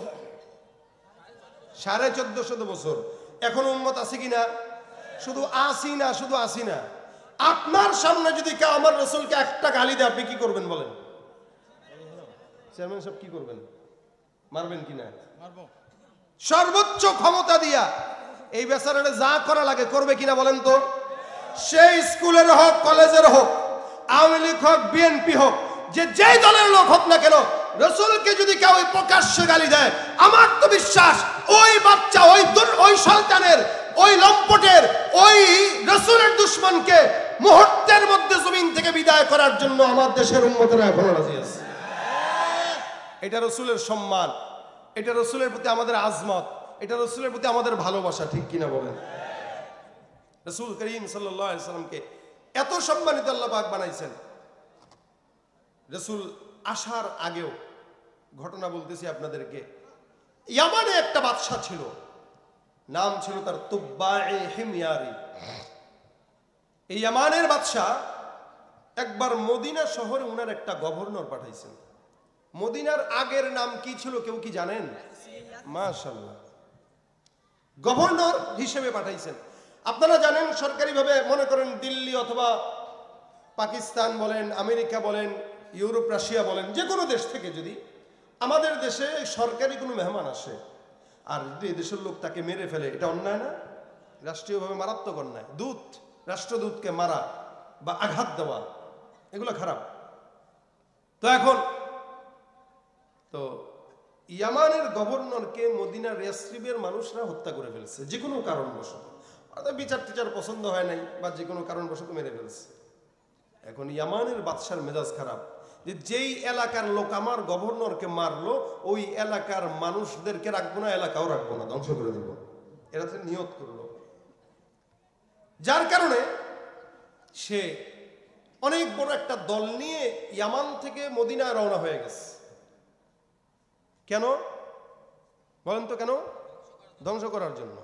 1450 বছর। এখন উম্মত আছে কিনা? শুধু আসি না, শুধু আসি না। আপনার সামনে যদি কেউ আমার রাসূলকে একটা গালি দেয়, আপনি কি করবেন বলেন? চেয়ারম্যান সাহেব কি করবেন? মারবেন কিনা? মারবো। সর্বোচ্চ ক্ষমতা দিয়া এই বেচারাটা যা করা লাগে করবে কিনা বলেন তো? সেই স্কুলের হোক, কলেজের হোক, আওয়ামী লীগ হোক, বিএনপি হোক, যেই দলের লোক হোক না কেন, রাসূলকে যদি কেউ প্রকাশ্যে গালি দেয়, আমার তো বিশ্বাস ওই বাচ্চা, ওই শয়তানের, ওই লম্পটের, ওই রাসূলের দুশমনকে মুহূর্তের মধ্যে জমিন থেকে বিদায় করার জন্য আমার দেশের উম্মতেরা এখনো রাজি আছে। এটা রাসূলের সম্মান, এটা রাসূলের প্রতি আমাদের আজমত, এটা রাসূলের প্রতি আমাদের ভালোবাসা, ঠিক কিনা বলেন? রাসূল করিম সাল্লাল্লাহু আলাইহি সাল্লামকে এত সম্মানিত আল্লাহ পাক বানাইছেন। রাসূল আসার আগেও ঘটনা বলতেছি আপনাদেরকে, ইয়ামানে একটা বাদশা ছিল, নাম ছিল তার তুব্বায়ে হিময়ারি। এই ইয়ামানের বাদশা একবার মদিনা শহরে উনার একটা গভর্নর পাঠাইছেন। মদিনার আগের নাম কি ছিল কেউ কি জানেন? মাশাআল্লাহ, গভর্নর হিসেবে পাঠাইছেন। আপনারা জানেন সরকারিভাবে মনে করেন দিল্লি অথবা পাকিস্তান বলেন, আমেরিকা বলেন, ইউরোপ, রাশিয়া বলেন, যে কোনো দেশ থেকে যদি আমাদের দেশে সরকারি কোনো মেহমান আসে আর যদি এই দেশের লোক তাকে মেরে ফেলে, এটা অন্যায় না? রাষ্ট্রীয়ভাবে মারাত্মক অন্যায়। দূত, রাষ্ট্রদূতকে মারা বা আঘাত দেওয়া, এগুলো খারাপ। তো এখন তো ইয়ামানের গভর্নরকে মদিনার ইয়াসরিবের মানুষরা হত্যা করে ফেলেছে যে কোনো কারণবশত। বিচার টিচার পছন্দ হয় নাই বা যে কোনো কারণবশত মেরে ফেলছে। এখন ইয়ামানের বাদশার মেজাজ খারাপ, যে যেই এলাকার লোক আমার গভর্নরকে মারলো ওই এলাকার মানুষদেরকে রাখবো না, এলাকাও রাখবো না, ধ্বংস করে দিব, এরা তো নিয়ত করলো। যার কারণে সে অনেক বড় একটা দল নিয়ে ইয়ামান থেকে মদিনায় রওনা হয়ে গেছে। কেন বলেন তো? কেন? ধ্বংস করার জন্য।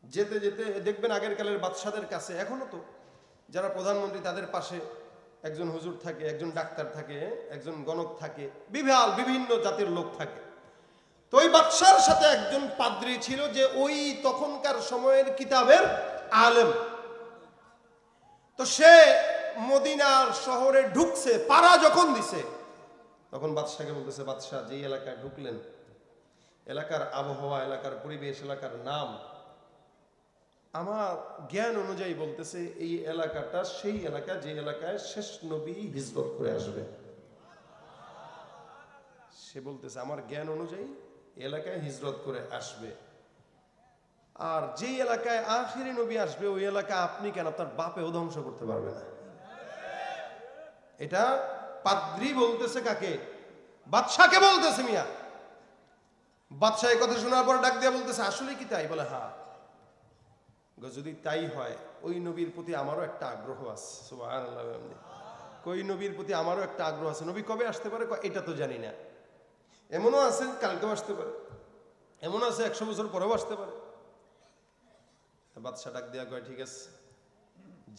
যেতে যেতে দেখবেন আগের কালের বাদশাদের কাছে এখনো তো যারা প্রধানমন্ত্রী তাদের পাশে একজন হুজুর থাকে, একজন ডাক্তার থাকে, একজন গণক থাকে, বিভিন্ন জাতির লোক থাকে। তো ওই বাদশার সাথে একজন পাদ্রী ছিল যে ওই তখনকার সময়ের কিতাবের আলেম। তো সে মদিনার শহরে ঢুকছে, পাড়া যখন দিছে তখন বাদশাকে বলতেছে, বাদশাহ যেই এলাকায় ঢুকলেন, এলাকার আবহাওয়া, এলাকার পরিবেশ, এলাকার নাম আমার জ্ঞান অনুযায়ী বলতেছে এই এলাকাটা সেই এলাকা যে এলাকায় শেষ নবী হিজরত করে আসবে। সে বলতেছে আমার জ্ঞান অনুযায়ী এলাকায় হিজরত করে আসবে, আর যে এলাকায় আখিরি নবী আসবে ওই এলাকা আপনি কেন তার বাপেও ধ্বংস করতে পারবে না। এটা পাদ্রী বলতেছে কাকে? বাদশাকে বলতেছে। মিয়া বাদশাহ এই কথা শোনার পর ডাক দিয়ে বলতেছে আসলে কি তাই? বলে হ্যাঁ। যদি তাই হয় ওই নবীর প্রতি আমারও একটা আগ্রহ আছে। সুবহানাল্লাহ। ওই নবীর প্রতি আমারও একটা আগ্রহ আছে। নবী কবে আসতে পারে এটা তো জানি না, এমনও আছে কালকেও আসতে পারে, এমন আছে 100 বছর পরেও আসতে পারে। বাদশা ডাক দেয়া কয় ঠিক আছে,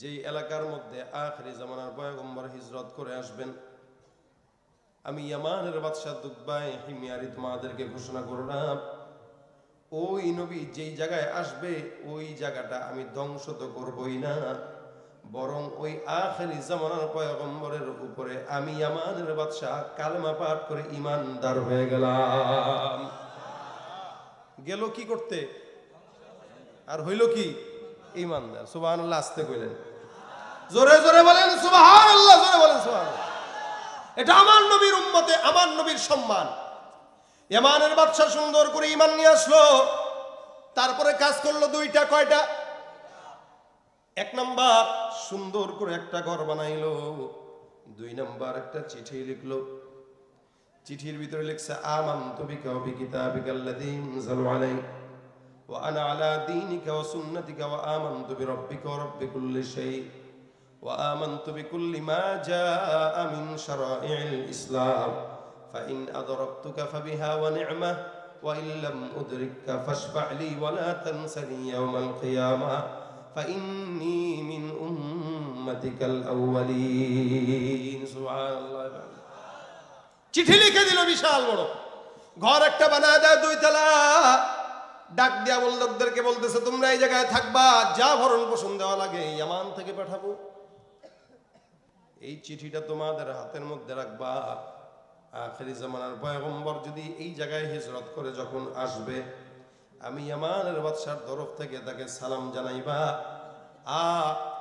যেই এলাকার মধ্যে আখিরি জামানার পয়গম্বর হিজরত করে আসবেন আমি ইয়ামানের বাদশা দুবাই হিমিয়ারি তোমাদেরকে ঘোষণা করলাম, ওই নবী যেই জায়গায় আসবে ওই জায়গাটা আমি ধ্বংস তো করবই না, বরং ওই আখিরি জামানার পয়গম্বরের উপরে আমি ইয়ামানের বাদশা কালেমা পাঠ করে ঈমানদার হয়ে গেলাম। গেল কি করতে? আর হইল কি? ঈমানদার। সুবহানাল্লাহ। আস্তে কইলেন, জোরে জোরে বলেন সুবহানাল্লাহ, জোরে বলেন সুবহানাল্লাহ। এটা আমার নবীর উম্মতে আমার নবীর সম্মান। ইয়ামানের বাদশা সুন্দর করে ঈমান নিয়ে আসলো, তারপরে কাজ করলো দুইটা। কয়টা? 1 নাম্বার সুন্দর করে একটা ঘর বানাইলো, 2 নাম্বার একটা চিঠি লিখলো। চিঠির ভিতরে লিখছে আমানতু বিকা ওয়া বিকিতাবিকাল্লাযী আনজালা আলাইক ওয়া আনা আলা দীনিকা ওয়া সুন্নাতিকা ওয়া আমানতু বিরাব্বিকা ওয়া রাব্বি কুল্লি শাই ওয়া আমানতু বিকুল্লি মা জাআ মিন শারাই'ল ইসলাম ফাইন আদরাকতুকা ফাবিহা ওয়া নি'মা ওয়া ইন লাম উদরিককা ফাশফা' লি ওয়া লা তানসানি ইয়াওমাল কিয়ামাহ ফাইন্নী মিন উম্মাতিকাল আউওয়ালিন। সুবহানাল্লাহ। চিঠি লিখে দিল, বিশাল বড় ঘর একটা বানায় দেয় 2 তলা। ডাক দিয়া লোকদেরকে বলতেছে তোমরা এই জায়গায় থাকবা, যা ভরণ পোষণ দেওয়া লাগে ইয়ামান থেকে পাঠাবো, এই চিঠিটা তোমাদের হাতের মধ্যে রাখবা। আখিরি জামানার পয়গম্বর যদি এই জায়গায় হিজরত করে যখন আসবে আমি ইয়ামানের বাদশার তরফ থেকে তাকে সালাম জানাইবা,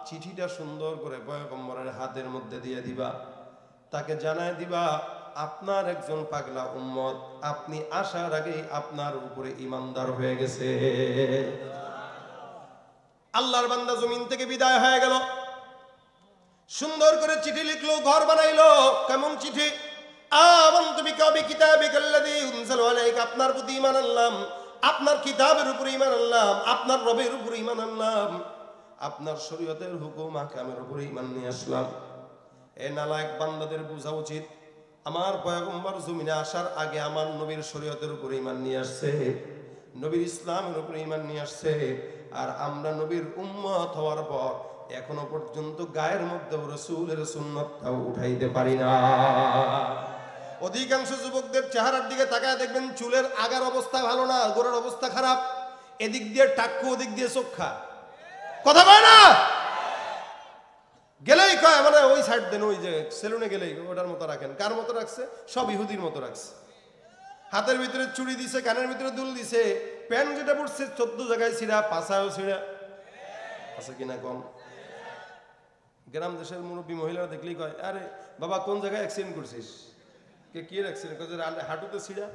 চিঠিটা সুন্দর করে পয়গম্বরের হাতের মধ্যে দিয়ে দিবা, তাকে জানায় দিবা আপনার একজন পাগলা উম্মত আপনি আসার আগেই আপনার উপরে ঈমানদার হয়ে গেছে। আল্লাহর বান্দা জমিন থেকে বিদায় হয়ে গেল, সুন্দর করে চিঠি লিখলো, ঘর বানাইলো। কেমন চিঠি? আমানতু বিকা ওয়া বিকিতাবিকাল্লাযী আনজালা আলাইক, আপনার প্রতি ঈমান আনলাম, আপনার কিতাবের উপরে ঈমান আনলাম, আপনার রবের উপরে ঈমান আনলাম, আপনার শরীয়তের হুকুম আহকামের উপরে ঈমান নিয়ে আসলাম। এ নালায়েক বান্দাদের বোঝা উচিত আমার পয়গম্বর জমিনে আসার আগে আমার নবীর শরীয়তের উপরে ঈমান নিয়ে আসছে, নবীর ইসলামের উপরে ঈমান নিয়ে আসছে, আর আমরা নবীর উম্মত হওয়ার পর এখনো পর্যন্ত গায়ের মধ্যে রাসূলের সুন্নাতটাও উঠাইতে পারি না। অধিকাংশ যুবকদের চেহারার দিকে তাকায় দেখবেন চুলের আগার অবস্থা ভালো না, গোড়ার অবস্থা খারাপ, এদিক দিয়ে টাক্কু ওদিক দিয়ে চোখা। কথা বলে না? গেলেই কয় মানে ওই সাইড দেন, ওই যে সেলুনে গেলেই ওটার মতো রাখেন। কার মতো রাখছে? সব ইহুদির মতো রাখছে। হাতের ভিতরে চুড়ি দিছে, কানের ভিতরে দুল দিছে, প্যান্ট যেটা পড়ছে 14 জায়গায় ছিঁড়া, পাছায়ও ছিঁড়া। আছে কিনা কম? গ্রাম দেশের মুরব্বী মহিলারা দেখলেই কয় আরে বাবা কোন জায়গায় অ্যাক্সিডেন্ট করছিস? কি অ্যাক্সিডেন্ট করছে? হাঁটুতে ছিঁড়া।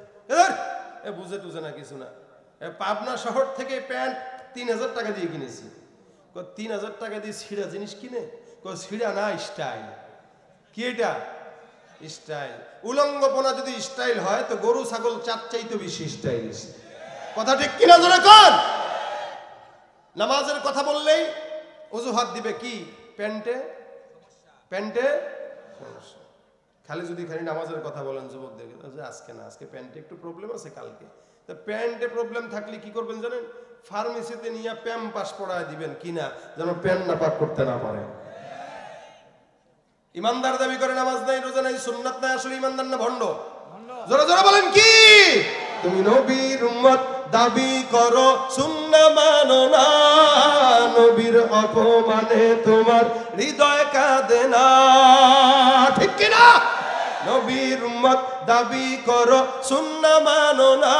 এ বুঝে টুঝে না কিছু না। পাবনা শহর থেকে প্যান্ট 3000 টাকা দিয়ে কিনেছি। 3000 টাকা দিয়ে ছিঁড়া জিনিস কিনে? ছিঁড়া না, স্টাইল। কি এটা? স্টাইল। উলঙ্গপনা যদি স্টাইল হয় তো গরু ছাগল চাইতে বেশি স্টাইলিশ। কথা ঠিক কিনা জোরে কোন? নামাজের কথা বললেই অজুহাত দিবে কি? প্যান্টে সমস্যা। খালি নামাজের কথা বলেন যুবকদেরকে, আজকে না, আজকে প্যান্টে একটু প্রবলেম আছে, কালকে। তো প্যান্টে প্রবলেম থাকলে কি করবেন জানেন? ফার্মেসিতে নিয়ে প্যাম্পাস পড়ায় দিবেন কিনা, যেন প্যান্ট না পাক করতে না পারে। ইমানদার দাবি করে নামাজ নাই, রোজা নাই, সুন্নাত নাই, আসলে ইমানদার না ভণ্ড? জোরে জোরে বলেন কি? তুমি নবীর উম্মত দাবি করো, সুন্নাহ মানো না, নবীর অপমানে তোমার হৃদয় কাঁদে না, ঠিক কি না? নবীর উম্মত দাবি করো, সুন্নাহ মানো না,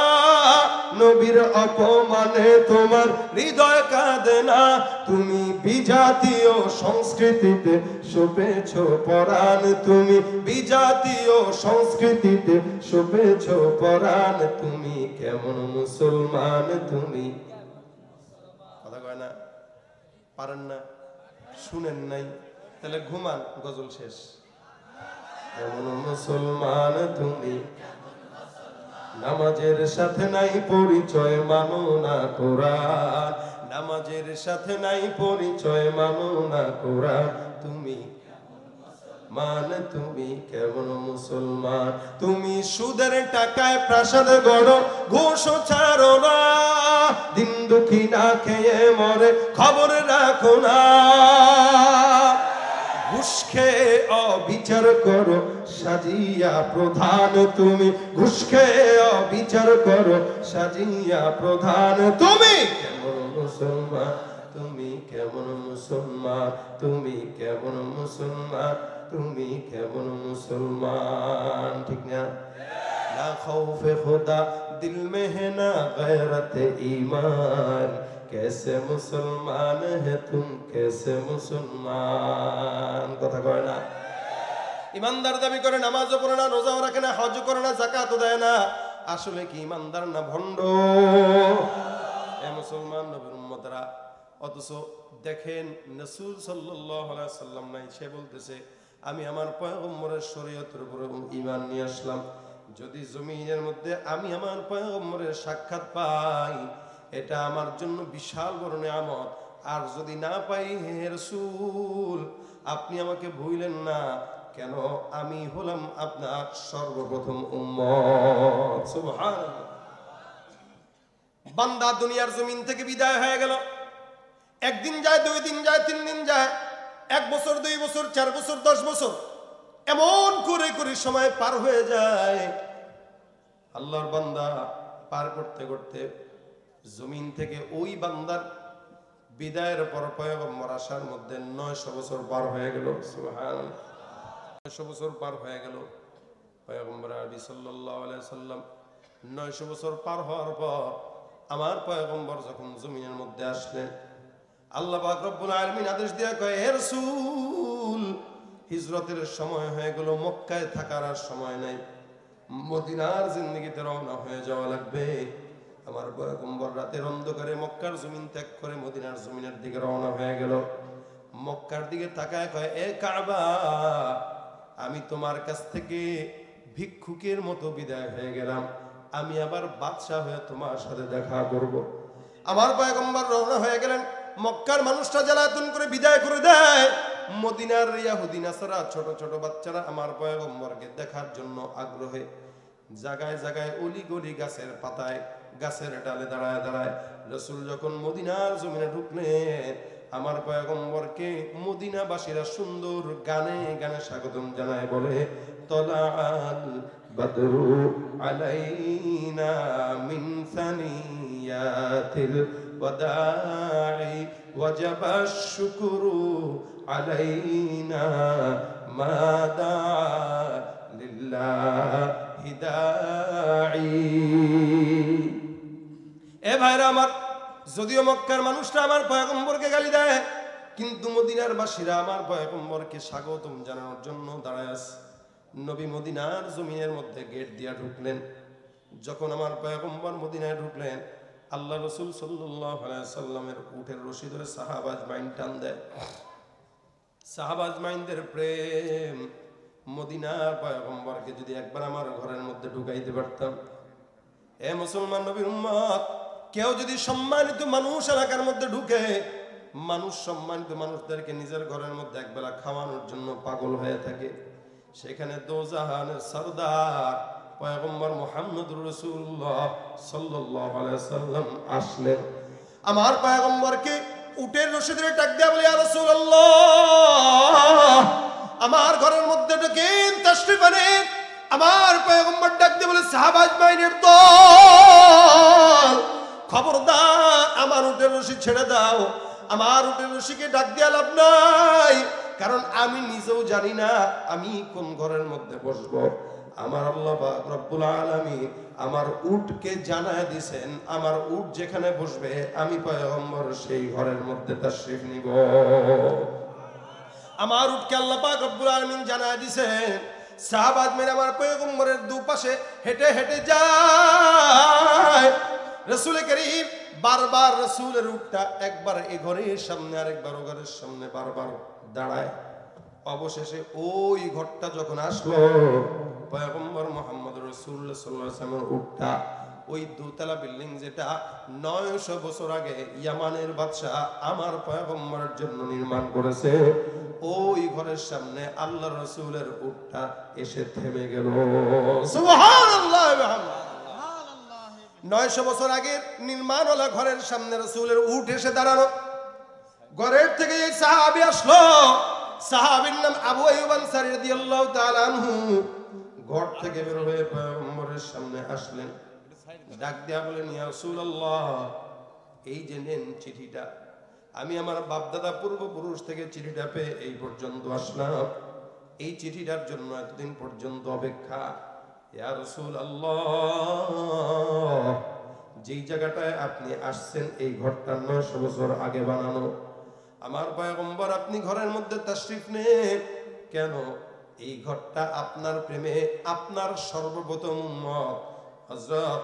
নবীর অপমানে তোমার হৃদয় কাঁদে না। তুমি বিজাতীয় সংস্কৃতিতে সপেছ পরাণ, তুমি বিজাতীয় সংস্কৃতিতে সপেছ পরাণ, তুমি কেমন মুসলমান? তুমি কথা কয় না, পারেন না, শুনেন নাই, তাহলে ঘুমান, গজল শেষ। কেমন মুসলমান তুমি? নামাজের সাথে নাই পরিচয়, মানো না কোরআন, নামাজের সাথে নাই পরিচয়, মানো না কোরআন, তুমি তুমি কেমন মুসলমান? তুমি সুদের টাকায় প্রাসাদ গড়ো, ঘুষ ছাড়ো না, দিন দুঃখী না খেয়ে মরে খবর রাখো না, ঘুষ খেয়ে অবিচার করো সাজিয়া প্রধান, তুমি ঘুষ খেয়ে অবিচার করো সাজিয়া প্রধান, তুমি কেমন মুসলমান? তুমি কেমন মুসলমান? তুমি কেমন মুসলমান? তুমি কেমন মুসলমান? ঠিক না? না খৌফে খুদা দিল মে হে না গয়রতে ঈমান, कैसे मुसलमान है तुम, कैसे मुसलमान? কথা কয় না? ইমানদার দাবি করে নামাজও পড়ে না, রোজাও রাখে না, হজও করে না, যাকাতও দেয় না, আসলে কি ইমানদার না ভণ্ড? এ মুসলমান নবীর উম্মতরা, অথচ দেখেন রাসূল সাল্লাল্লাহু আলাইহি সাল্লাম নাই, সে বলতেছে আমি আমার পয়গম্বরের শরীয়তের উপর ঈমান নিয়ে আসলাম, যদি জমিনের মধ্যে আমি আমার পয়গম্বরের সাক্ষাৎ পাই এটা আমার জন্য বিশাল বড় নিয়ামত, আর যদি না পাই হে রাসূল আপনি আমাকে ভুলেন না, কেন আমি হলাম আপনার সর্বপ্রথম উম্মত। সুবহানাল্লাহ। বান্দা দুনিয়ার জমিন থেকে বিদায় হয়ে গেল, একদিন যায়, 2 দিন যায়, 3 দিন যায়, 1 বছর, 2 বছর, 4 বছর, 10 বছর, এমন করে করে সময় পার হয়ে যায়। আল্লাহর বান্দা পার করতে করতে জমিন থেকে ওই বান্দার বিদায়ের পর পয়গম্বর আসার মধ্যে 900 বছর পার হয়ে গেল। সুবহানাল্লাহ। 900 বছর পার হয়ে গেল। পয়গম্বর আরবি সাল্লাল্লাহু আলাইহি সাল্লাম 900 বছর পার হওয়ার পর আমার পয়গম্বর যখন জমিনের মধ্যে আসলেন, আল্লাহ পাক রব্বুল আলামিন আদেশ দিয়া কয়, হে রাসূল হিজরতের সময় হয়ে গেল, মক্কায় থাকার আর সময় নাই, মদিনার জিন্দেগিতে রওনা হয়ে যাওয়া লাগবে। আমার পয়গম্বর রাতের অন্ধকারে মক্কার জমিন ত্যাগ করে মদিনার জমিনের দিকে রওনা হয়ে গেল। মক্কার দিকে তাকায় কয়, এ কাবা, আমি তোমার কাছ থেকে ভিক্ষুকের মতো বিদায় হয়ে গেলাম, আমি আবার বাদশা হয়ে তোমার সাথে দেখা করব। আমার পয়গম্বর রওনা হয়ে গেলেন। মক্কার মানুষরা জ্বালাতন করে বিদায় করে দেয়, মদিনার ইহুদি নাসারা ছোট ছোট বাচ্চারা আমার পয়গম্বরকে দেখার জন্য আগ্রহে জায়গায় জায়গায় অলি গলি গাছের পাতায় গাছের ডালে দাঁড়ায় দাঁড়ায় রাসূল যখন মদিনার জমিনে ঢুকলেন, আমার পয়গম্বরকে মদিনাবাসীরা সুন্দর গানে গানে স্বাগতম জানায়, বলে তলাআল বদরু আলাইনা মিন সানিয়াতিল ওয়াদাই ওয়াজাবাশ শুকরু আলাইনা মাদা লিল্লাহি দাঈ। এ ভাইরা আমার, যদিও মক্কার মানুষরা আমার পয়গম্বরকে গালি দেয়, কিন্তু মদিনার বাসীরা আমার পয়গম্বরকে স্বাগতম জানানোর জন্য দাঁড়ায় আছে। নবী মদিনার জমিনের মধ্যে গেট দিয়া ঢুকলেন। যখন আমার পয়গম্বর মদিনায় ঢুকলেন, আল্লাহ রসুল সাল্লাল্লাহু আলাইহি সাল্লামের উটের রশি ধরে সাহাবা আজমাইন টান দেয়। সাহাবা আজমাইনদের প্রেম, মদিনার পয়গম্বরকে যদি একবার আমার ঘরের মধ্যে ঢুকাইতে পারতাম। এ মুসলমান নবীর উম্মত, কেউ যদি সম্মানিত মানুষ এলাকার মধ্যে ঢুকে, মানুষ সম্মানিত মানুষদেরকে নিজের ঘরের মধ্যে একবেলা খাওয়ানোর জন্য পাগল হয়ে থাকে, সেখানে দোজাহানের সরদার পয়গম্বর মুহাম্মদুর রাসূলুল্লাহ সাল্লাল্লাহু আলাইহি সাল্লাম আসলেন। আমার পয়গম্বরকে উটের রশি ধরে ডাক দেয়া বলে, ইয়া রাসূলুল্লাহ, আমার ঘরের মধ্যে ঢুকেন, তাশরীফ আনেন। আমার পয়গম্বর ডাক দিয়ে বলে, সাহাবা আজমাইনের দল, খবরদার আমার উটের রশি ছেড়ে দাও। আমার উটের রশিকে ডাক দিয়া লাভ নাই, কারণ আমি নিজেও জানি না আমি কোন ঘরের মধ্যে বসবো। আমার আল্লাহ পাক রব্বুল আলামিন আমার উটকে জানায় দিয়েছেন, আমার উট যেখানে বসবে আমি পয়গম্বর সেই ঘরের মধ্যে তাশরীফ নিব। আমার উটকে আল্লাহ পাক রব্বুল আলামিন জানায় দিয়েছেন। সাহাবা আজমাইন আমার পয়গম্বরের দুপাশে হেঁটে হেঁটে যায়। রাসূল করিম বারবার রাসূলের উটটা একবার এ ঘরের সামনে আরেকবার ও ঘরের সামনে বারবার দাঁড়ায়। অবশেষে ওই ঘরটা যখন আসলো, পয়গম্বর মুহাম্মদ রাসূলুল্লাহ সাল্লাল্লাহু আলাইহি ওয়াসাল্লামের উটটা ওই দোতলা বিল্ডিং যেটা 900 বছর আগে ইয়ামানের বাদশা আমার পয়গম্বরের জন্য নির্মাণ করেছে, ওই ঘরের সামনে আল্লাহর রাসূলের উটটা এসে থেমে গেল। সুবহানাল্লাহ ওয়া বিহামদিহি। 900 বছর আগে নির্মাণ হলো ঘরের সামনে রাসূলের উট এসে দাঁড়ানো। ঘরের থেকে এই সাহাবী আসলো, সাহাবীর নাম আবু আইয়ুব আনসারী রাদিয়াল্লাহু তাআলা আনহু। ঘর থেকে বের হয়ে পয়গম্বরের সামনে আসলেন, ডাক দিয়া বলেন, ইয়া রাসূলুল্লাহ, এই যে নেন চিঠিটা, আমি আমার বাপদাদা পূর্বপুরুষ থেকে চিঠিটা পেয়ে এই পর্যন্ত আসলাম, এই চিঠিটার জন্য এতদিন পর্যন্ত অপেক্ষা। ইয়া রাসূলুল্লাহ, যেই জায়গাটায় আপনি আসছেন এই ঘরটা 900 বছর আগে বানানো। আমার পয়গম্বর আপনি ঘরের মধ্যে তাশরীফ নেন কেন? এই ঘরটা আপনার প্রেমে আপনার সর্বপ্রথম উম্মত হযরত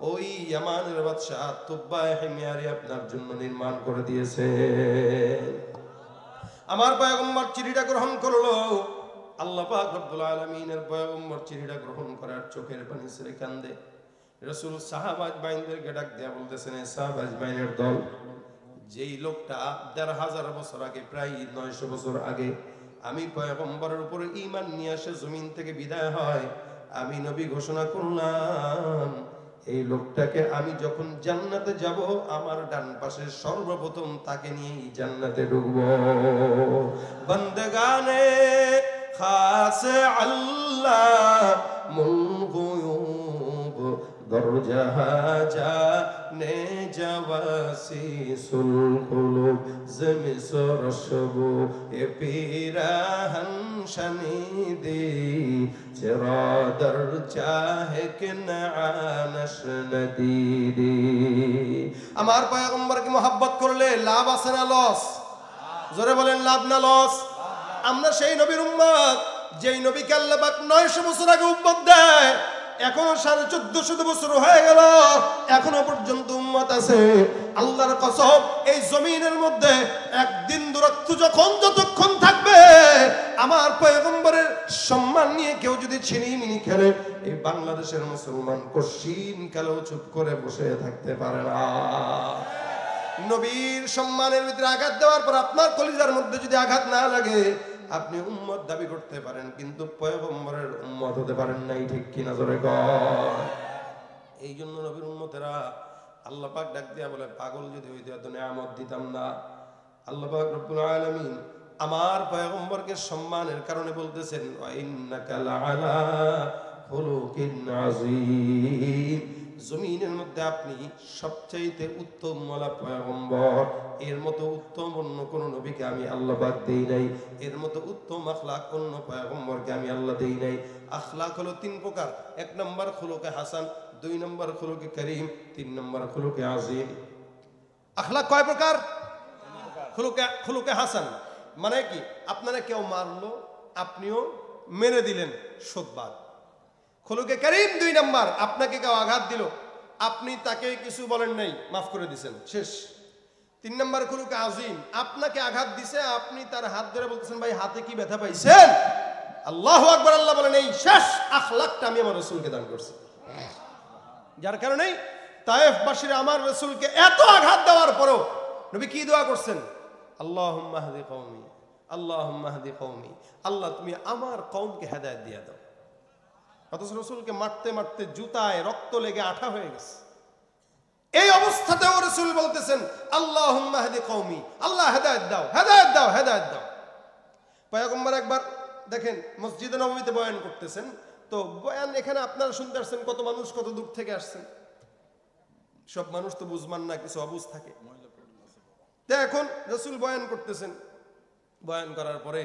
ওই ইয়ামানের বাদশা তুব্বা হিময়ারি আপনার জন্য নির্মাণ করে দিয়েছে। আমার পয়গম্বর চিঠিটা গ্রহণ করলো। আল্লাহ পাক রব্বুল আলামিনের পয়গম্বর চিঠিটা গ্রহণ করার চোখের পানি ছেড়ে কান্দে। রাসূল সাহাবা আজমাইনদেরকে ডাক দিয়া বলতেছেন, সাহাবা আজমাইনের দল, যেই লোকটা ১৫০০ বছর আগে, প্রায় ৯০০ বছর আগে আমি পয়গম্বরের উপরে ঈমান নিয়ে আসে জমিন থেকে বিদায় হয়, আমি নবী ঘোষণা করলাম এই লোকটাকে আমি যখন জান্নাতে যাব আমার ডান পাশে সর্বপ্রথম তাকে নিয়েই জান্নাতে ঢুকবো। বন্দেগানে খাসে আল্লাহ মুলগুয়ুব দরজাহা জানে জাওয়াসিসুল কুলুব জমিসরশবু এ পিরাহন শনিদি চিরাদর চাহে কিনানশ নদীদি। আমার পয়গম্বরকে মহব্বত করলে লাভ আছে না লস? জোরে বলেন, লাভ না লস? আমরা সেই নবীর উম্মত যেই নবীকে আল্লাহ পাক 900 বছর আগে উম্মত দেয়, এখনো 1450 বছর হয়ে গেল, এখনো পর্যন্ত উম্মত আছে। আল্লাহর কসম, এই জমিনের মধ্যে একদিন দূরত্ব যতক্ষণ থাকবে, আমার পয়গম্বরের সম্মান নিয়ে কেউ যদি ছিনিমিনি খেলে, এই বাংলাদেশের মুসলমান কশিন কালেও চুপ করে বসে থাকতে পারে না। নবীর সম্মানের ভিতরে আঘাত দেওয়ার পর আপনার কলিজার মধ্যে যদি আঘাত না লাগে, আপনি উম্মত দাবি করতে পারেন কিন্তু পয়গম্বরের উম্মত হতে পারেন নাই, ঠিক কিনা জোরে কর। এই জন্য নবীর উম্মতেরা আল্লাহ পাক ডাক দিয়া বলে, পাগল যদি হইতে এত নিয়ামত দিতাম না। আল্লাহ পাক রব্বুল আলামিন আমার পয়গম্বরকে সম্মানের কারণে বলতেছেন, ওয়া ইন্নাকা লাআলা খুলুকিন আযীম, জমিনের মধ্যে আপনি সবচাইতে উত্তম মালা পয়গম্বর, এর মতো উত্তম অন্য কোন নবীকে আমি আল্লাহ পাক দেই নাই, এর মতো উত্তম আখলাক অন্য পয়গম্বরকে আমি আল্লাহ দেই নাই। আখলাক হলো 3 প্রকার। 1 নম্বর খুলুকে হাসান, 2 নম্বর খুলুকে করিম, 3 নম্বর খুলুকে আযীম। আখলাক কয় প্রকার? খুলুকে হাসান মানে কি? আপনারা কেউ মারলো, আপনিও মেনে দিলেন, শোধবাদ। খুলুকে করিম 2 নম্বর, আপনাকে কেউ আঘাত দিল, আপনি তাকে কিছু বলেন নাই, মাফ করে দিয়েছেন, শেষ। 3 নম্বর খুলুক আজিম, আপনাকে আঘাত দিছে, আপনি তার হাত ধরে বলতেছেন ভাই হাতে কি ব্যথা পাইছেন? আল্লাহু আকবার। আল্লাহ বলেন এই শেষ আখলাকটা আমি আমার রাসূলকে দান করছি। যার কারণে তায়েফবাসীরা আমার রাসূলকে এত আঘাত দেওয়ার পরও নবী কি দোয়া করছেন? আল্লাহুম্মা হদি কওমি, আল্লাহুম্মা হদি কওমি, আল্লাহ তুমি আমার কওমকে হেদায়েত দিয়ে দাও। অথচ রাসূলকে মারতে মারতে জুতায় রক্ত লেগে আঠা হয়ে গেছে। এই অবস্থাতেও রাসূল বলতেছেন আল্লাহুম্মা হদি কওমি, আল্লাহ হেদায়েত দাও, হেদায়েত দাও, হেদায়েত দাও। পয়গম্বর একবার দেখেন মসজিদে নববীতে বয়ান করতেছেন, তো বয়ান এখানে আপনারা শুনতে আসছেন, কত মানুষ কত দূর থেকে আসছেন, সব মানুষ তো বুঝমান না, কিছু অবুঝ থাকে। এখন রাসূল বয়ান করতেছেন, বয়ান করার পরে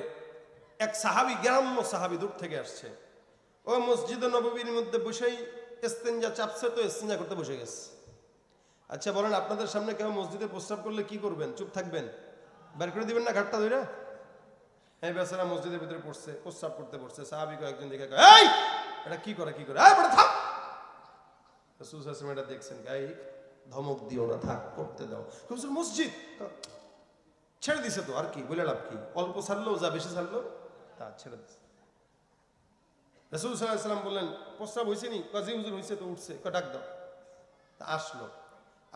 এক সাহাবী, গ্রাম্য সাহাবী দূর থেকে আসছে, ও মসজিদে নববীর মধ্যে বসেই ইস্তেঞ্জা চাপছে, তো ইস্তেঞ্জা করতে বসে গেছে। আচ্ছা বলেন, আপনাদের সামনে কেউ মসজিদে প্রস্রাব করলে কি করবেন? চুপ থাকবেন? বের করে দিবেন না ঘাটটা ধরে? এই বেচারা মসজিদের ভিতরে পড়ছে, প্রস্রাব করতে পড়ছে, সাহাবী কয়েকজন দেখে এই এটা কি করে, কি করে, এই বড় থাক। রাসূল সাল্লাল্লাহু আলাইহি ওয়াসাল্লাম এটা দেখছেন, গাই ধমক দিও না, থাক, করতে দাও। হুজুর মসজিদ ছেড়ে দিছে, তো আর কি বলে লাভ কি, অল্প ছাড়লো যা, বেশি ছাড়লো তা, ছেড়ে দিছে। রাসূল সাল্লাল্লাহু আলাইহি ওয়াসাল্লাম বললেন প্রস্রাব হইছে নি? কাজী হুজুর হইছে, তো উঠছে, ডাক দাও। তা আসলো,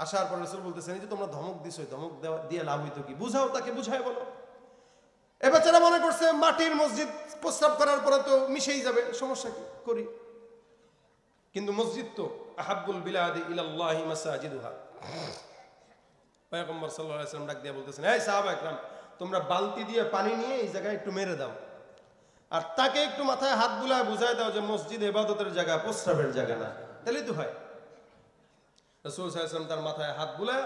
আসার পর রাসূল বলতেছেন এই যে তোমরা ধমক দিছো, ধমক দেওয়া দিয়ে লাভ হইতো কি? বুঝাও, তাকে বুঝায় বলো। এ বেচারা মনে করছে মাটির মসজিদ, প্রস্রাব করার পরে তো মিশেই যাবে, সমস্যা কি, করি। কিন্তু মসজিদ তো আহাব্বুল বিলাদি ইলাল্লাহি মাসাজিদুহা। পয়গম্বর সাল্লাল্লাহু আলাইহি ওয়াসাল্লাম ডাক দিয়ে বলতেছেন এই সাহাবা একরাম, তোমরা বালতি দিয়ে পানি নিয়ে এই জায়গায় একটু মেরে দাও, আর তাকে একটু মাথায় হাত বুলায় বুঝায় দাও যে মসজিদ ইবাদতের জায়গা, প্রস্রাবের জায়গা না, তাহলেই তো হয়। রাসূল সাল্লাল্লাহু আলাইহি ওয়াসাল্লাম তার মাথায় হাত বুলায়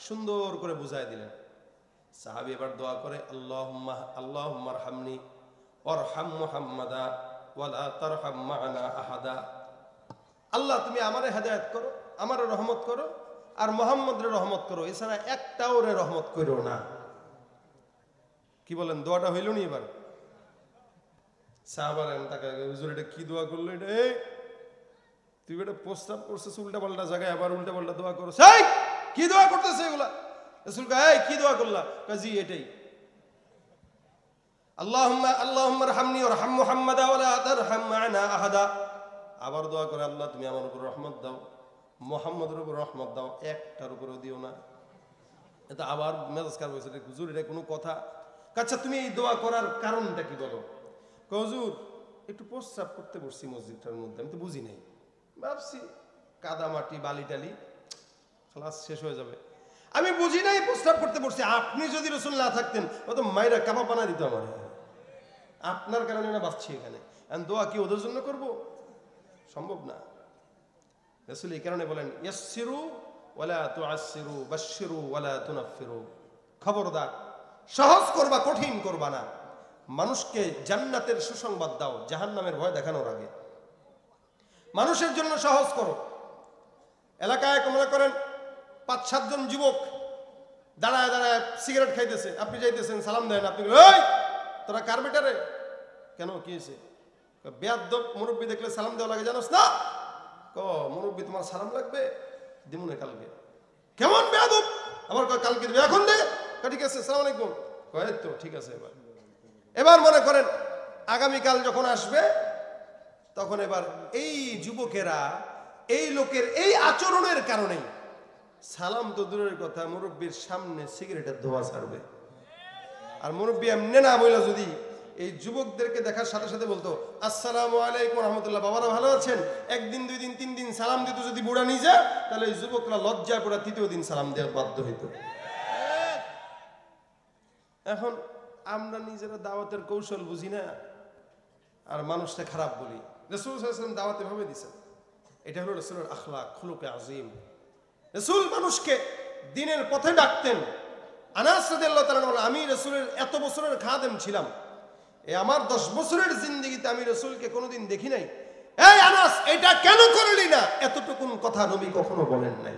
সুন্দর করে বুঝায় দিলেন। সাহাবী এবার দোয়া করে আল্লাহুম্মা আরহামনি ওয়ারহাম মুহাম্মাদা ওয়ালা তারহাম মা'না আহাদা। আল্লাহ তুমি আমারে হেদায়েত করো, আমারে রহমত করো, আর মুহাম্মদরে রহমত করো, এছাড়া একটাও রে রহমত করো না। কি বলেন, দোয়াটা হইল নি এবার? সাহাবারা তাকে, হুজুর এটা কি দোয়া করলো? এটা এই তুই এটা প্রস্তাব করছিস উল্টা পাল্টা জায়গায়, আবার উল্টা পাল্টা দোয়া করো, এই কি দোয়া করতেছে এগুলা? রাসূল কয় এই কি দোয়া করলা? কাজী এটাই আল্লাহুম্মা আরহামনি ওয়ারহাম মুহাম্মাদা ওয়ালা তারহাম মা'না আহাদা। আবার দোয়া করে আল্লাহ তুমি আমার উপর রহমত দাও, মুহাম্মাদের উপর রহমত দাও, একটার উপরও দিও না। এটা আবার মেজাজ খারাপ হয়েছে, হুজুর এটা কোনো কথা? আচ্ছা তুমি এই দোয়া করার কারণটা কি বলো? হুজুর একটু প্রস্রাব করতে বসছি মসজিদটার মধ্যে, আমি তো বুঝি নাই, ভাবছি কাদা মাটি বালি টালি খালাস শেষ হয়ে যাবে, আমি বুঝি নাই প্রস্রাব করতে বসছি। আপনি যদি রাসূল না থাকতেন ও তো মাইরা কাবাব বানা দিত আমার, আপনার কারণে না বাঁচছি এখানে। আর দোয়া কি ওদের জন্য করব? সম্ভব না। রাসূল এই কারণে বলেন ইয়াসসিরু ওয়ালা তুআসসিরু বাশশিরু ওয়ালা তুনাফফিরু, খবরদার সহজ করবা, কঠিন করবা না। মানুষকে জান্নাতের সুসংবাদ দাও, জাহান্নামের ভয় দেখানোর আগে। মানুষের জন্য সহজ করো। এলাকায় মনে করেন 5-7 জন যুবক দাঁড়ায় দাঁড়ায় সিগারেট খাইতেছে, আপনি যাইতেছেন সালাম দেন, আপনি ওই তোরা কার বেটারে? কেন কি হয়েছে? বেয়াদব মুরব্বী দেখলে সালাম দেওয়া লাগে, জানোস না? মুরব্বী তোমার সালাম লাগবে, দিমুনে কালকে। কেমন বেয়াদব? আবার কালকে দিবে, এখন দে, ঠিক আছে সালাম আলাইকুম, কয় তো ঠিক আছে। এবার মনে করেন আগামীকাল যখন আসবে, তখন এবার এই যুবকেরা এই লোকের এই আচরণের কারণেই সালাম তো দূরের কথা, মুরব্বীর সামনে সিগারেটের ধোঁয়া ছাড়বে। আর মুরব্বী এমনি না বইলা যদি এই যুবকদেরকে দেখার সাথে সাথে বলতো আসসালামু আলাইকুম রহমতুল্লাহ, বাবারা ভালো আছেন, 1 দিন 2 দিন 3 দিন সালাম দিত যদি বুড়া নিজে, তাহলে এই যুবকরা লজ্জায় পড়া 3য় দিন সালাম দেওয়ার বাধ্য হইত। এখন আমরা নিজেরা দাওয়াতের কৌশল বুঝি না, আর মানুষটা খারাপ বলি। রাসূল সাল্লাল্লাহু আলাইহি ওয়াসাল্লাম দাওয়াত এভাবে দিয়েছেন, এটা হলো রাসূলের আখলাক, খুলুকে আযীম। রাসূল মানুষকে দ্বীনের পথে ডাকতেন। আনাস রাদিয়াল্লাহু তাআলা বলেন আমি রাসূলের এত বছরের খাদেম ছিলাম, আমার 10 বছরের জিন্দেগিতে আমি রাসূলকে কোনোদিন দেখি নাই এই আনাস এটা কেন করলি না, এতটুকুন কথা নবী কখনো বলেন নাই।